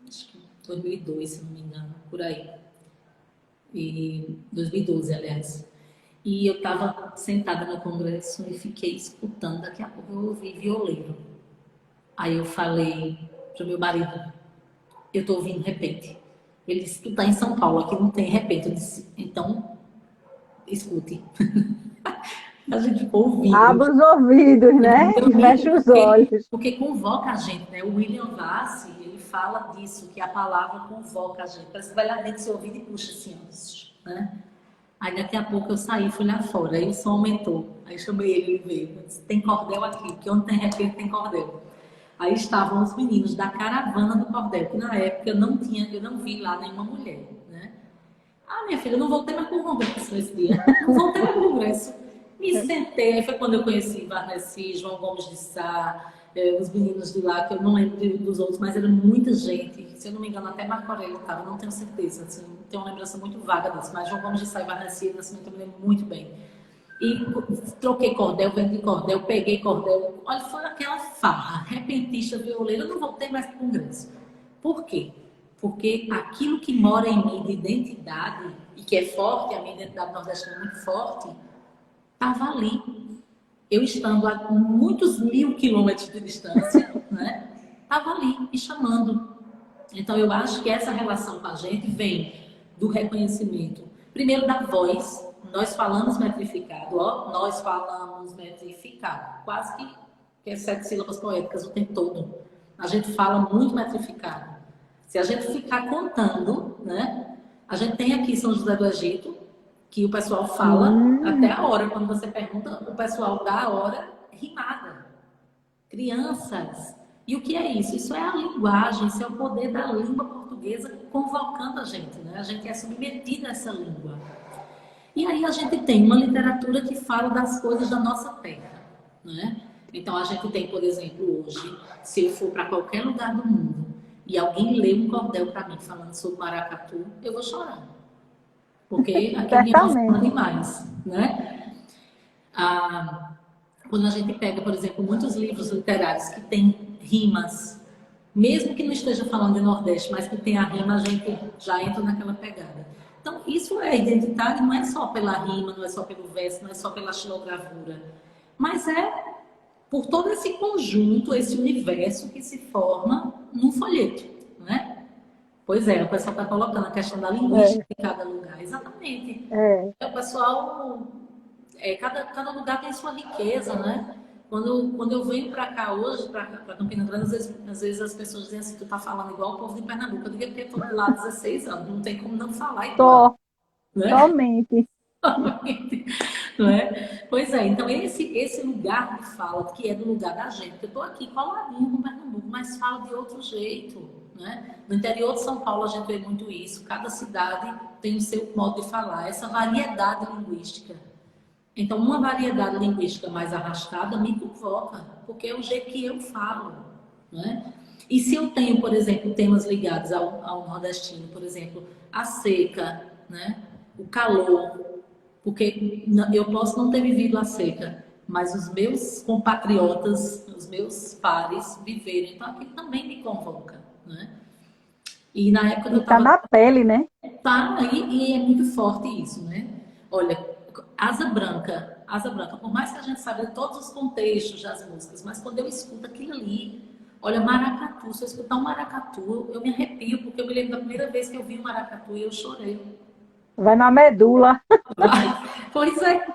acho que 2002, se não me engano, por aí. E 2012, aliás. E eu estava sentada no congresso e fiquei escutando. Daqui a pouco eu ouvi violeiro. Aí eu falei para o meu marido, eu estou ouvindo repente. Ele disse, tu está em São Paulo, aqui não tem repente. Eu disse, então, escute. A gente ficou ouvindo. Abra os ouvidos, né? E fecha os olhos. Porque convoca a gente, né? O William Vassi, ele fala disso, que a palavra convoca a gente. Parece que vai lá dentro do seu ouvido e puxa assim, ó, né? Aí daqui a pouco eu saí, fui lá fora, aí o som aumentou. Aí chamei ele veio. Eu disse, tem cordel aqui, porque onde tem repente tem cordel. Aí estavam os meninos da caravana do cordel, que na época eu não vi lá nenhuma mulher, né? Ah, minha filha, eu não voltei mais para o congresso nesse dia. Não voltei mais para o congresso. Me sentei, aí foi quando eu conheci Varnesi, João Gomes de Sá, os meninos de lá, que eu não lembro dos outros, mas era muita gente. Se eu não me engano, até Marco Aurélio estava, não tenho certeza. Assim, tenho uma lembrança muito vaga disso, mas João Gomes de Sá e Varnesi, Nascimento, eu me lembro muito bem. E troquei cordel, vendi cordel, peguei cordel. Olha, foi aquela farra, repentista, violeira, eu não voltei mais para o congresso. Por quê? Porque aquilo que mora em mim de identidade, e que é forte, a minha identidade nordestina é muito forte, estava ali. Eu estando a muitos 1000 quilômetros de distância, né? Estava ali, me chamando. Então, eu acho que essa relação com a gente vem do reconhecimento. Primeiro, da voz. Nós falamos metrificado, ó. Nós falamos metrificado. Quase que é 7 sílabas poéticas o tempo todo. A gente fala muito metrificado. Se a gente ficar contando, né? A gente tem aqui São José do Egito, que o pessoal fala até a hora. Quando você pergunta, o pessoal dá a hora rimada. Crianças. E o que é isso? Isso é a linguagem, isso é o poder da língua portuguesa convocando a gente, né? A gente é submetido a essa língua. E aí a gente tem uma literatura que fala das coisas da nossa terra, né? Então a gente tem, por exemplo, hoje, se eu for para qualquer lugar do mundo e alguém lê um cordel para mim falando sobre maracatu, eu vou chorar. Porque aquilo me emociona demais, né? Quando a gente pega, por exemplo, muitos livros literários que têm rimas, mesmo que não esteja falando de Nordeste, mas que tem a rima, a gente já entra naquela pegada. Então, isso é identitário, não é só pela rima, não é só pelo verso, não é só pela xilogravura, mas é por todo esse conjunto, esse universo que se forma num folheto, né? Pois é, o pessoal está colocando a questão da linguística de cada lugar. Exatamente. O pessoal, cada lugar tem sua riqueza, né? Quando eu venho para cá hoje, para Campina Grande, às vezes as pessoas dizem assim, tu tá falando igual o povo de Pernambuco. Eu digo porque eu estou lá há 16 anos, não tem como não falar igual. Né? Somente. Não é? Pois é, então esse lugar de fala, que é do lugar da gente, eu estou aqui coladinho com Pernambuco, mas falo de outro jeito. Né? No interior de São Paulo a gente vê muito isso, cada cidade tem o seu modo de falar, essa variedade linguística. Então, uma variedade linguística mais arrastada me convoca, porque é o jeito que eu falo. Né? E se eu tenho, por exemplo, temas ligados ao nordestino, por exemplo, a seca, né? O calor, porque eu posso não ter vivido a seca, mas os meus compatriotas, os meus pares viveram, então aquilo também me convoca. Né? E na época eu estava... Tá na pele, né? Tá, e é muito forte isso, né? Olha, Asa Branca, por mais que a gente saiba de todos os contextos das músicas, mas quando eu escuto aquilo ali, olha, maracatu, se eu escutar um maracatu, eu me arrepio, porque eu me lembro da primeira vez que eu vi um maracatu e eu chorei. Vai na medula. Pois é.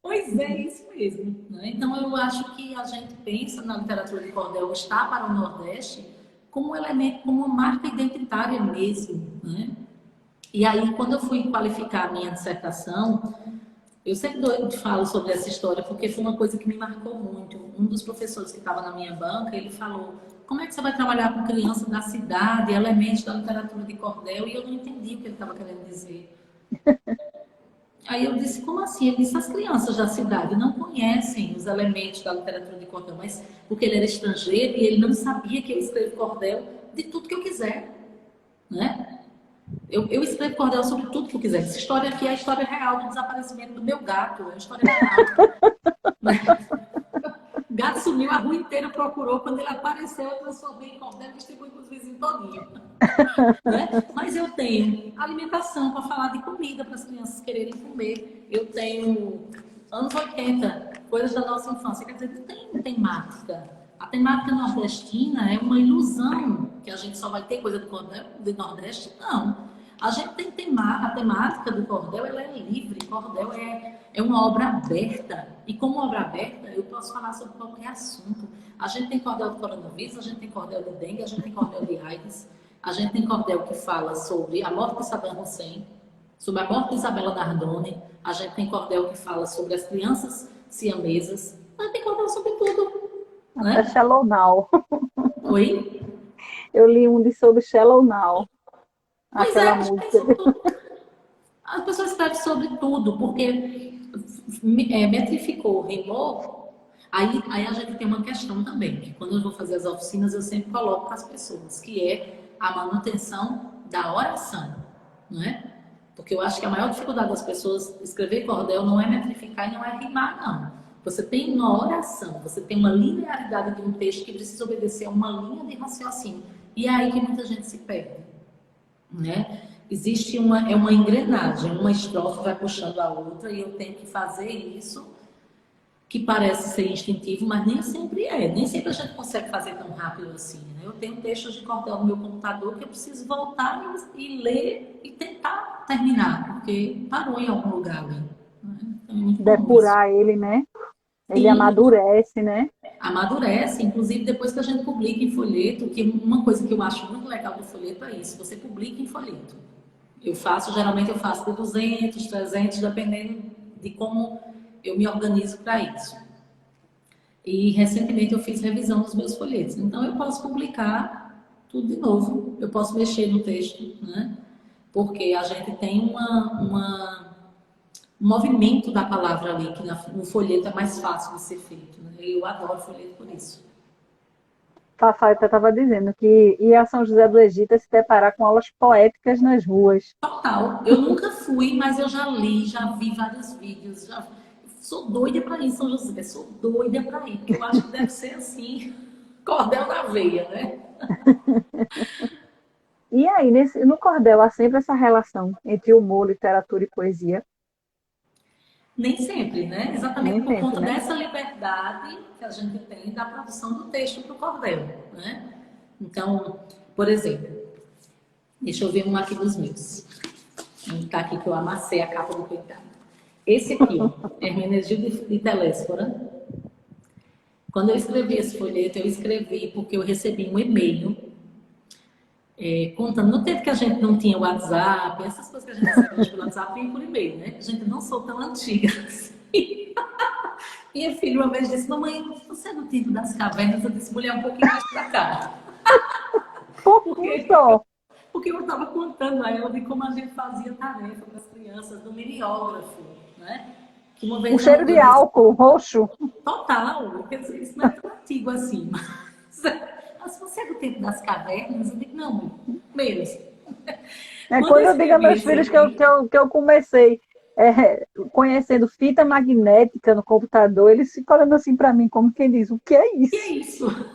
Pois é, isso mesmo. Né? Então, eu acho que a gente pensa na literatura de cordel estar para o Nordeste como um elemento, como uma marca identitária mesmo. Né? E aí, quando eu fui qualificar a minha dissertação, eu sempre falo sobre essa história porque foi uma coisa que me marcou muito. Um dos professores que estava na minha banca, ele falou: como é que você vai trabalhar com crianças da cidade, elementos da literatura de cordel? E eu não entendi o que ele estava querendo dizer. Aí eu disse: como assim? Ele disse: as crianças da cidade não conhecem os elementos da literatura de cordel, mas porque ele era estrangeiro e ele não sabia que eu escrevo cordel de tudo que eu quiser, né? Eu escrevo cordel sobre tudo que eu quiser. Essa história aqui é a história real do desaparecimento do meu gato. É a história real. O gato sumiu, a rua inteira procurou. Quando ele apareceu, eu transformei em cordel e distribuí para os vizinhos todinho. Né? Mas eu tenho alimentação para falar de comida para as crianças quererem comer. Eu tenho anos 80, coisas da nossa infância. Quer dizer, não tem temática. A temática nordestina é uma ilusão que a gente só vai ter coisa do cordel do Nordeste. Não. A gente tem a temática do cordel, ela é livre. Cordel é uma obra aberta. E como obra aberta, eu posso falar sobre qualquer assunto. A gente tem cordel do coronavírus, a gente tem cordel de dengue, a gente tem cordel de AIDS, a gente tem cordel que fala sobre a morte de Saddam Hussein, sobre a morte de Isabela Nardoni, a gente tem cordel que fala sobre as crianças siamesas, a gente tem cordel sobre tudo. Até Né? Shallow Now. Oi? Eu li um de sobre Shallow Now. Pois Aquela é, a gente tem música. sobre tudo. As pessoas escrevem sobre tudo, porque metrificou, rimou. Aí a gente tem uma questão também, que quando eu vou fazer as oficinas, eu sempre coloco para as pessoas, que é a manutenção da oração, não é? Porque eu acho que a maior dificuldade das pessoas escrever cordel não é metrificar e não é rimar, não. Você tem uma oração, você tem uma linearidade de um texto que precisa obedecer a uma linha de raciocínio. E é aí que muita gente se perde, né? Existe uma engrenagem, uma estrofe vai puxando a outra e eu tenho que fazer isso que parece ser instintivo, mas nem sempre é. Nem sempre a gente consegue fazer tão rápido assim, né? Eu tenho textos de cordel no meu computador que eu preciso voltar e ler e tentar terminar, porque parou em algum lugar ali. Né? Então, é muito comum isso. Depurar ele, né? Ele Sim, amadurece, né? amadurece, inclusive depois que a gente publica em folheto, que uma coisa que eu acho muito legal do folheto é isso, você publica em folheto. Geralmente eu faço de 200, 300, dependendo de como eu me organizo para isso. E recentemente eu fiz revisão dos meus folhetos. Então eu posso publicar tudo de novo, eu posso mexer no texto, né? Porque a gente tem um movimento da palavra ali, que no folheto é mais fácil de ser feito. Né? Eu adoro folheto por isso. Fafá estava dizendo que ia a São José do Egito se deparar com aulas poéticas nas ruas. Total. Eu nunca fui, mas eu já li, já vi vários vídeos. Sou doida para ir, São José. Sou doida para ir, porque eu acho que deve ser assim, cordel na veia, né? E aí, no cordel, há sempre essa relação entre humor, literatura e poesia? Nem sempre, né? Exatamente Nem por sempre, conta né? dessa liberdade que a gente tem da produção do texto para o cordel, né? Então, por exemplo, deixa eu ver um aqui dos meus. Um tá aqui que eu amassei a capa do coitado. Esse aqui, ó, Hermenegildo de Telésfora. Quando eu escrevi esse folheto, eu escrevi porque eu recebi um e-mail contando, no tempo que a gente não tinha WhatsApp, essas coisas que a gente recebe hoje pelo WhatsApp e por e-mail, né? A gente não sou tão antiga assim. Minha filha uma vez disse: mamãe, você é do tempo das cavernas? Eu disse: mulher, um pouquinho mais pra cá. Pouquinho Porque, só. porque eu estava contando a ela de como a gente fazia tarefa para as crianças do mimeógrafo, né? Que uma O vez cheiro de eu disse: álcool roxo. total, quer dizer, isso não é tão antigo assim. Mas você é do tempo das cavernas? Eu digo: não, menos. É Quando eu quando eu digo a escrevi meus esse filhos que eu, aqui, que eu, que eu comecei conhecendo fita magnética no computador, eles ficam olhando assim para mim, como quem diz, o que é que é isso? isso?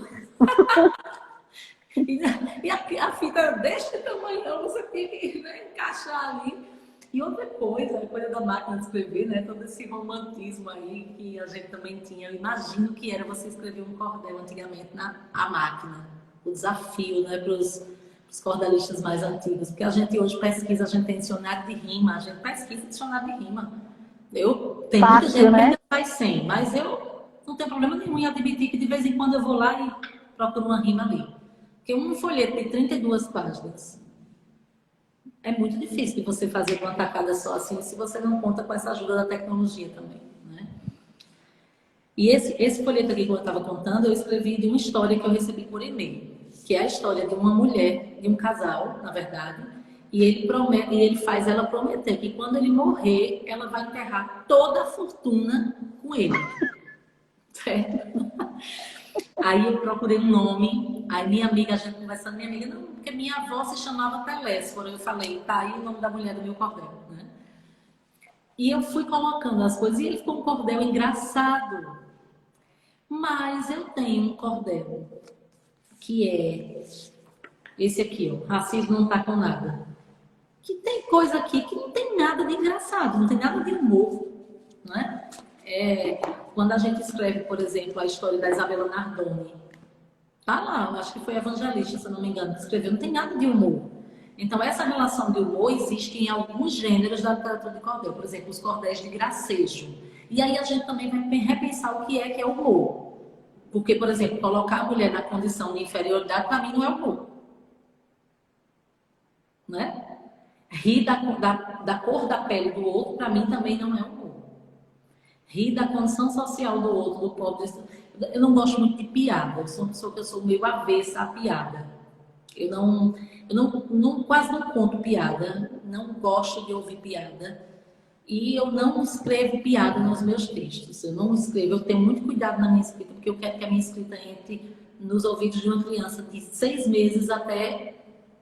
E a fita deste tamanho, você tem que, né, encaixar ali. E outra coisa, a coisa da máquina de escrever, né? Todo esse romantismo aí que a gente também tinha. Eu imagino que era você escrever um cordel antigamente na a máquina. O desafio, né, para os cordelistas mais antigos. Porque a gente hoje pesquisa, a gente tem dicionário de rima, a gente pesquisa dicionário de rima. Tem muita Fácil, gente que né? ainda faz sem, mas eu não tenho problema nenhum em admitir que de vez em quando eu vou lá e procuro uma rima ali. Porque um folheto de 32 páginas É muito difícil de você fazer uma tacada só assim, se você não conta com essa ajuda da tecnologia também, né? E esse folheto aqui que eu estava contando, eu escrevi de uma história que eu recebi por e-mail, que é a história de uma mulher, de um casal, na verdade, e ele promete, e ele faz ela prometer que quando ele morrer, ela vai enterrar toda a fortuna com ele. Certo? Aí eu procurei um nome, aí minha amiga, a gente conversando, minha amiga, não, porque minha avó se chamava Telésfora. Eu falei, tá aí o nome da mulher do meu cordel, né? E eu fui colocando as coisas e ele ficou um cordel engraçado. Mas eu tenho um cordel que é esse aqui, ó, racismo não tá com nada. Que tem coisa aqui que não tem nada de engraçado, não tem nada de humor, né? Quando a gente escreve, por exemplo, a história da Isabela Nardoni, tá lá, eu acho que foi Evangelista, se eu não me engano, que escreveu, não tem nada de humor. Então, essa relação de humor existe em alguns gêneros da literatura de cordel, por exemplo, os cordéis de gracejo. E aí a gente também vai repensar o que é humor. Porque, por exemplo, colocar a mulher na condição de inferioridade, para mim, não é humor. Né? Rir da cor da pele do outro, para mim, também não é humor. Rir da condição social do outro, do pobre. Eu não gosto muito de piada. Eu sou uma pessoa que eu sou meio avessa à piada. Eu quase não conto piada. Não gosto de ouvir piada. E eu não escrevo piada nos meus textos. Eu não escrevo. Eu tenho muito cuidado na minha escrita, porque eu quero que a minha escrita entre nos ouvidos de uma criança de 6 meses até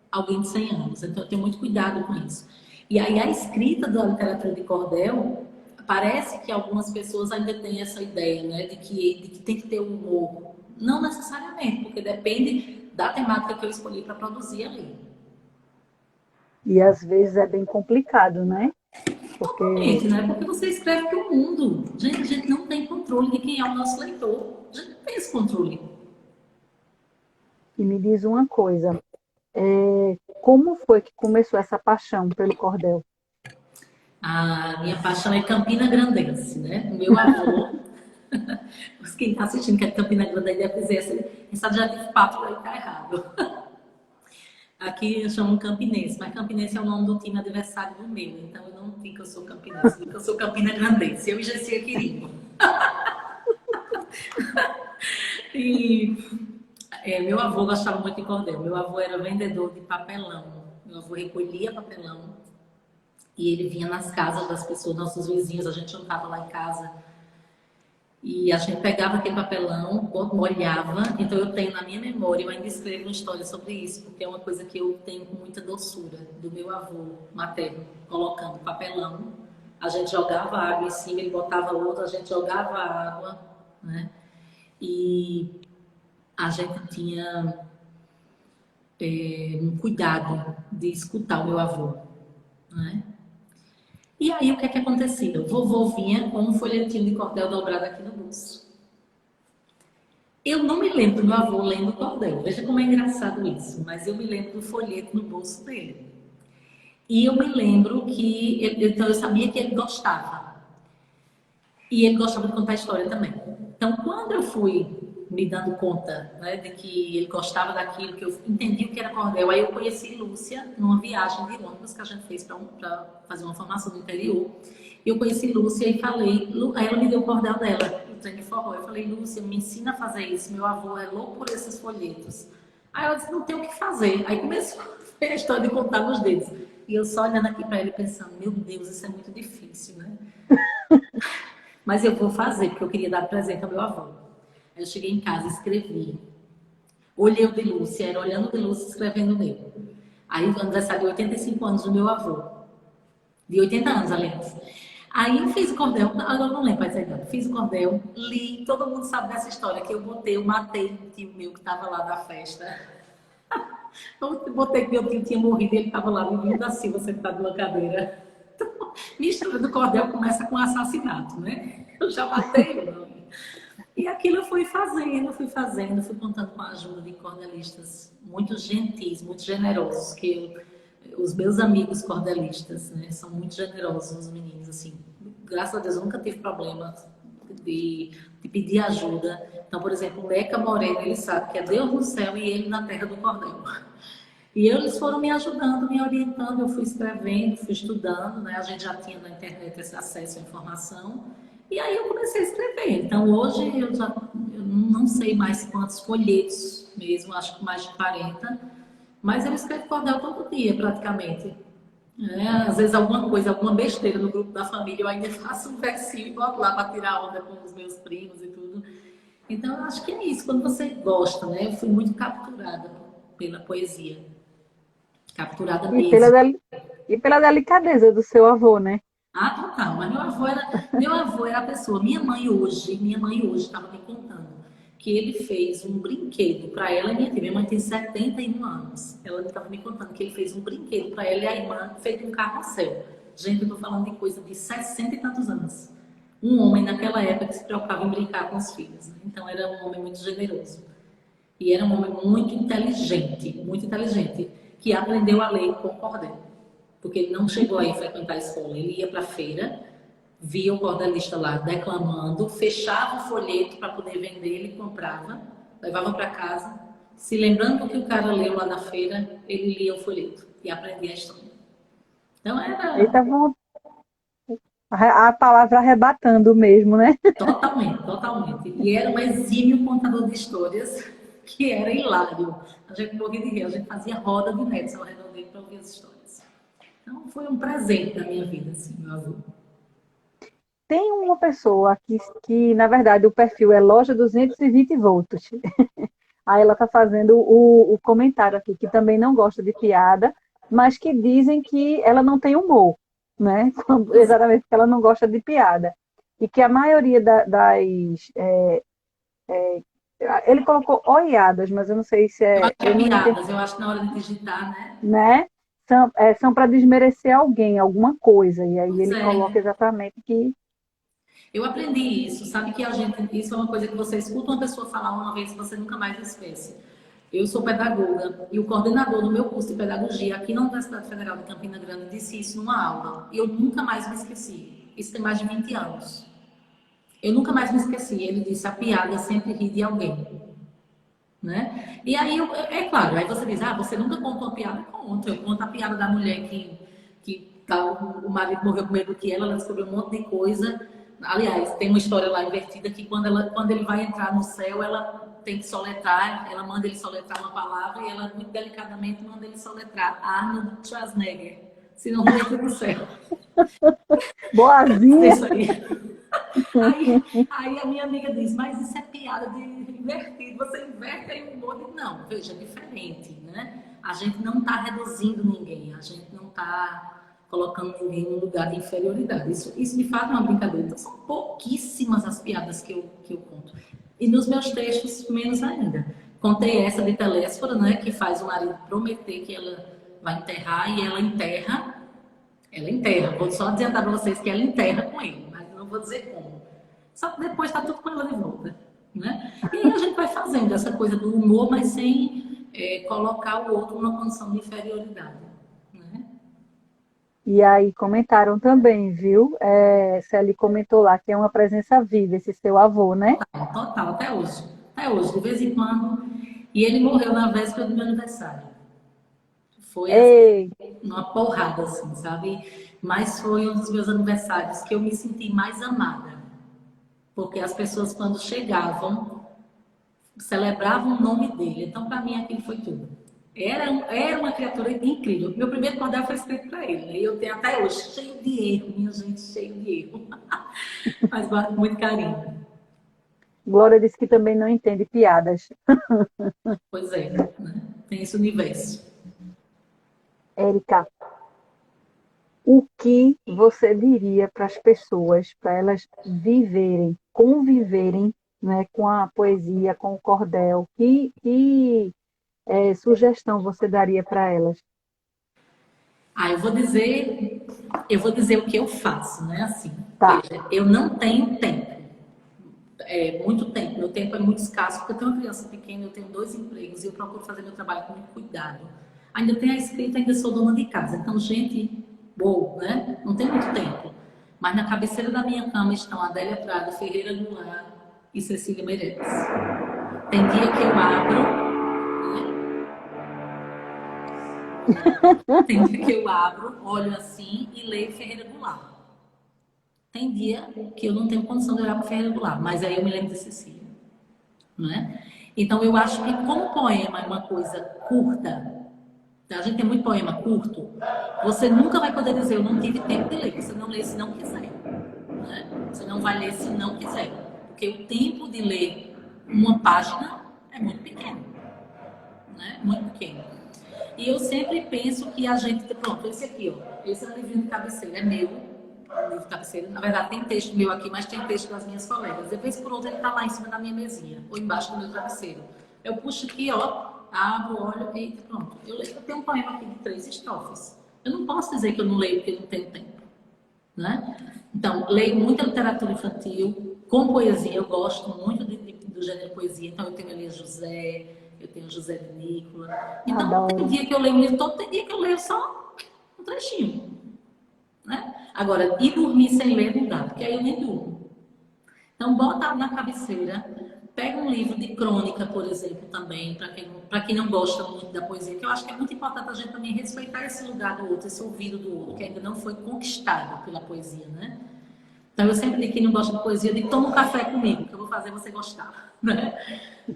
alguém de 100 anos. Então, eu tenho muito cuidado com isso. E aí, a escrita da literatura de cordel, parece que algumas pessoas ainda têm essa ideia, né, de que tem que ter humor. Não necessariamente, porque depende da temática que eu escolhi para produzir ali. E às vezes é bem complicado, né? Totalmente, né? Porque você escreve para o mundo. Gente, a gente não tem controle de quem é o nosso leitor. A gente não tem esse controle. E me diz uma coisa, como foi que começou essa paixão pelo cordel? A minha paixão é Campina Grandense, né? O meu avô, quem está assistindo que é Campina Grande deve dizer esse adjetivo pato aí tá errado. Aqui eu chamo Campinense, mas Campinense é o nome do time adversário do meu, então eu não digo que eu sou campinense, digo que eu sou Campina Grandense. Eu e Gessia Quirinho. E meu avô gostava muito de cordel. Meu avô era vendedor de papelão. Meu avô recolhia papelão e ele vinha nas casas das pessoas, nossos vizinhos, a gente juntava lá em casa. E a gente pegava aquele papelão, molhava. Então eu tenho na minha memória, eu ainda escrevo uma história sobre isso, porque é uma coisa que eu tenho com muita doçura, do meu avô materno, colocando papelão. A gente jogava água em cima, ele botava outra, a gente jogava água, né? E a gente tinha um cuidado de escutar o meu avô, né? E aí, o que é que acontecia? O vovô vinha com um folhetinho de cordel dobrado aqui no bolso. Eu não me lembro do meu avô lendo cordel. Veja como é engraçado isso. Mas eu me lembro do folheto no bolso dele. E eu me lembro que... Então, eu sabia que ele gostava. E ele gostava de contar história também. Então, quando eu fui me dando conta, né, de que ele gostava daquilo, que eu entendi o que era cordel, aí eu conheci Lúcia numa viagem de ônibus que a gente fez para fazer uma formação no interior. Eu conheci Lúcia e falei, aí ela me deu o cordel dela, o trem de forró. Eu falei, Lúcia, me ensina a fazer isso, meu avô é louco por esses folhetos. Aí ela disse, não tem o que fazer. Aí começou a história de contar nos dedos. E eu só olhando aqui para ele pensando, meu Deus, isso é muito difícil, né? Mas eu vou fazer, porque eu queria dar presente ao meu avô. Aí eu cheguei em casa, escrevi. Olhei o de Lúcia, era olhando o de Lúcia, escrevendo o meu. Aí o aniversário de 85 anos do meu avô. De 80 anos, aliás. Aí eu fiz o cordel, agora não lembro mais ainda. Fiz o cordel, li, todo mundo sabe dessa história, que eu matei um tio meu que estava lá da festa. Eu botei que meu tio tinha morrido e ele estava lá, vivinho da Silva, sentado numa cadeira. Então, minha história do cordel começa com assassinato, né? Eu já matei o nome. E aquilo eu fui fazendo, fui contando com a ajuda de cordelistas muito gentis, muito generosos, os meus amigos cordelistas, né, são muito generosos, os meninos, assim. Graças a Deus, eu nunca tive problema de pedir ajuda. Então, por exemplo, o Meca Moreno, ele sabe que é Deus no céu e ele na terra do cordel. E eles foram me ajudando, me orientando, eu fui escrevendo, fui estudando, né? A gente já tinha na internet esse acesso à informação. E aí eu comecei a escrever. Então hoje eu não sei mais quantos folhetos mesmo, acho que mais de 40, mas eu escrevo cordel todo dia praticamente. Às vezes alguma coisa, alguma besteira no grupo da família, eu ainda faço um versinho e boto lá para tirar onda com os meus primos e tudo. Então eu acho que é isso, quando você gosta, né? Eu fui muito capturada pela poesia. Capturada E pela, mesmo. e pela delicadeza do seu avô, né? Ah, total. Mas meu avô era a pessoa. Minha mãe hoje estava me contando que ele fez um brinquedo para ela e minha tia. Minha mãe tem 71 anos. Ela estava me contando que ele fez um brinquedo para ela e a irmã, feito um carrossel. Gente, eu estou falando de coisa de 60 e tantos anos. Um homem naquela época que se preocupava em brincar com os filhos. Né? Então era um homem muito generoso. E era um homem muito inteligente, que aprendeu a ler com cordel. Porque ele não chegou aí a frequentar a escola. Ele ia para a feira, via o cordelista lá declamando, fechava o folheto para poder vender, ele comprava, levava para casa. Se lembrando do que o cara leu lá na feira, ele lia o folheto e aprendia a história. Então era Eita, a palavra arrebatando mesmo, né? totalmente, totalmente. E era um exímio contador de histórias que era hilário. A gente morria de rir, a gente fazia roda de netos ao redor dele para ouvir as histórias. Então foi um presente da minha vida, assim, meu avô. Tem uma pessoa que, na verdade, o perfil é loja 220 volts. Aí ela está fazendo o comentário aqui, que também não gosta de piada, mas que dizem que ela não tem humor, né? Exatamente porque ela não gosta de piada. E que a maioria das. Ele colocou oiadas, mas eu não sei se Eu é. acho que é Eu não entendi, piadas, eu acho que na hora de digitar, né? né? São para desmerecer alguém, alguma coisa. E aí Pois ele coloca é. exatamente que. Eu aprendi isso, sabe que a gente, isso é uma coisa que você escuta uma pessoa falar uma vez e você nunca mais esquece. Eu sou pedagoga e o coordenador do meu curso de pedagogia aqui na Universidade Federal de Campina Grande disse isso numa aula e eu nunca mais me esqueci. Isso tem mais de 20 anos. Eu nunca mais me esqueci. Ele disse: a piada sempre ri de alguém. Né? E aí, é claro, aí você diz: ah, você nunca contou a piada? Conto. Eu conto a piada da mulher que tá, o marido morreu com medo que ela descobriu um monte de coisa. Aliás, tem uma história lá invertida que quando ele vai entrar no céu, ela tem que soletrar, ela manda ele soletrar uma palavra e ela muito delicadamente manda ele soletrar Arnold Schwarzenegger, senão não entra no céu. Boazinha! Isso aí. Aí a minha amiga diz: mas isso é piada de invertido, você inverte aí o humor. Não, veja, é diferente, né? A gente não está reduzindo ninguém, a gente não está colocando ninguém num lugar de inferioridade. Isso de fato é uma brincadeira. Então, são pouquíssimas as piadas que eu conto. E nos meus textos, menos ainda. Contei essa de Telésfora, né, que faz o marido prometer que ela vai enterrar e ela enterra. Ela enterra. Vou só adiantar para vocês que ela enterra com ele, mas não vou dizer como. Só que depois está tudo com ela de volta. Né? E aí a gente vai fazendo essa coisa do humor, mas sem colocar o outro numa condição de inferioridade. Né? E aí comentaram também, viu? Celi comentou lá que é uma presença viva esse seu avô, né? Total, até hoje. Até hoje, de vez em quando. E ele morreu na véspera do meu aniversário. Foi assim, Ei, uma porrada, assim, sabe? Mas foi um dos meus aniversários que eu me senti mais amada. Porque as pessoas, quando chegavam, celebravam o nome dele. Então, para mim, aquilo foi tudo. Era uma criatura incrível. Meu primeiro cordel foi escrito para ele. Né? E eu tenho até hoje, cheio de erro, minha gente, cheio de erro. Mas guardo muito carinho. Glória disse que também não entende piadas. Pois é, né? Tem esse universo. Érica, o que você diria para as pessoas, para elas viverem, conviverem, né, com a poesia, com o cordel? Que sugestão você daria para elas? Ah, eu vou dizer o que eu faço, né? Assim, Tá. veja, eu não tenho tempo. Muito tempo. Meu tempo é muito escasso, porque eu tenho uma criança pequena, eu tenho 2 empregos e eu procuro fazer meu trabalho com muito cuidado. Ainda tenho a escrita, ainda sou dona de casa. Então, gente, boa, né? Não tem muito tempo. Mas na cabeceira da minha cama estão Adélia Prado, Ferreira Goulart e Cecília Meirelles. Tem dia que eu abro, né? Tem dia que eu abro, olho assim e leio Ferreira Goulart. Tem dia que eu não tenho condição de olhar para Ferreira Goulart, mas aí eu me lembro de Cecília, não é? Então eu acho que como poema é uma coisa curta, a gente tem muito poema curto, você nunca vai poder dizer eu não tive tempo de ler. Você não lê se não quiser, né? Você não vai ler se não quiser, porque o tempo de ler uma página é muito pequeno, né? Muito pequeno. E eu sempre penso que a gente, pronto, esse aqui, ó, esse é um livrinho de cabeceira, é meu, um livro de cabeceira. Na verdade, tem texto meu aqui, mas tem texto das minhas colegas. De vez por outra, ele tá lá em cima da minha mesinha, ou embaixo do meu travesseiro. Eu puxo aqui, ó, abro, olho, e pronto. Eu tenho um poema aqui de 3 estrofes. Eu não posso dizer que eu não leio porque eu não tenho tempo, né? Então, leio muita literatura infantil, com poesia, eu gosto muito do gênero poesia. Então, eu tenho Elias José, eu tenho José de Nicola. Então, tem Adoro. dia que eu leio um livro todo, tem dia que eu leio só um trechinho, né? Agora, ir dormir sem ler não dá, porque aí eu nem durmo. Então, bota na cabeceira, pega um livro de crônica, por exemplo, também, para quem não gosta muito da poesia, que eu acho que é muito importante a gente também respeitar esse lugar do outro, esse ouvido do outro, que ainda não foi conquistado pela poesia, né? Então, eu sempre digo que não gosta de poesia, eu digo, toma um café comigo, que eu vou fazer você gostar, né?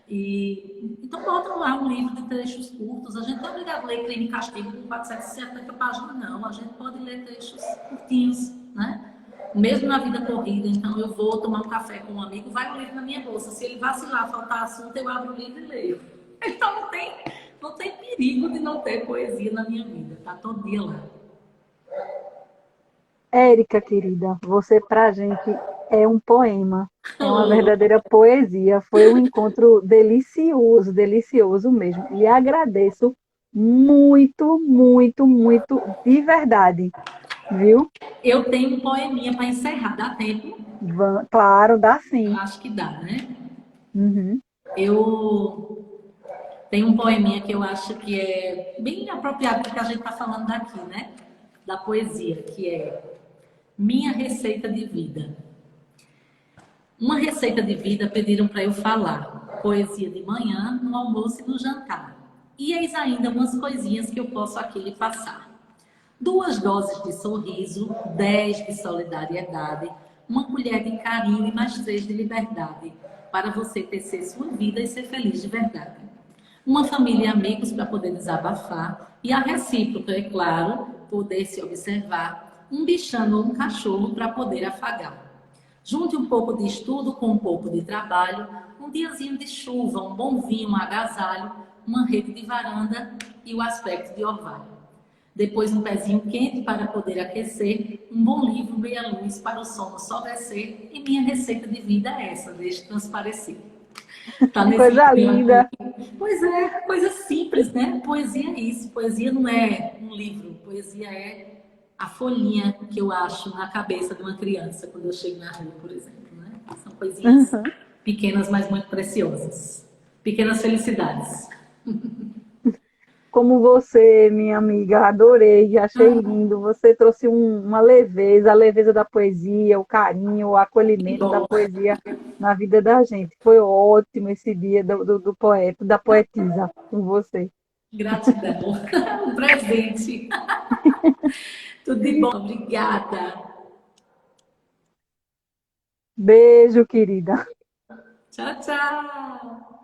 Então, bota lá um livro de trechos curtos. A gente não é obrigado a ler Crime e Castigo com 470 páginas, não. A gente pode ler trechos curtinhos, né? Mesmo na vida corrida. Então, eu vou tomar um café com um amigo, vai um livro na minha bolsa. Se ele vacilar, faltar assunto, eu abro o livro e leio. Então, não tem perigo de não ter poesia na minha vida. Tá todo dia lá. Érica, querida, você pra gente é um poema, é uma Oh, verdadeira poesia. Foi um encontro delicioso, delicioso mesmo. E agradeço muito, muito, muito, de verdade, viu? eu tenho um poeminha para encerrar. Dá tempo? Claro, dá sim. Acho que dá, né? Uhum. Eu Tem um poeminha que eu acho que é bem apropriado do que a gente está falando daqui, né? Da poesia, que é Minha Receita de Vida. Uma receita de vida pediram para eu falar. Poesia de manhã, no almoço e no jantar. E eis ainda umas coisinhas que eu posso aqui lhe passar. 2 doses de sorriso, 10 de solidariedade, uma colher de carinho e mais 3 de liberdade, para você tecer sua vida e ser feliz de verdade. Uma família e amigos para poder desabafar, e a recíproca, é claro, poder se observar, um bichano ou um cachorro para poder afagar. Junte um pouco de estudo com um pouco de trabalho, um diazinho de chuva, um bom vinho, um agasalho, uma rede de varanda e o aspecto de orvalho. Depois um pezinho quente para poder aquecer, um bom livro, meia luz para o sono só descer, e minha receita de vida é essa, deixe transparecer. Tá nesse Coisa livrinho linda. aqui. Pois é, coisa simples, né? Poesia é isso. Poesia não é um livro. Poesia é a folhinha que eu acho na cabeça de uma criança quando eu chego na rua, por exemplo, né? São coisinhas Uhum. pequenas, mas muito preciosas. Pequenas felicidades. Como você, minha amiga, adorei, achei lindo. Você trouxe uma leveza, a leveza da poesia, o carinho, o Que acolhimento da bom. poesia na vida da gente. Foi ótimo esse dia do poeta, da poetisa com você. Gratidão. Um presente. Tudo de bom. Obrigada. Beijo, querida. Tchau, tchau.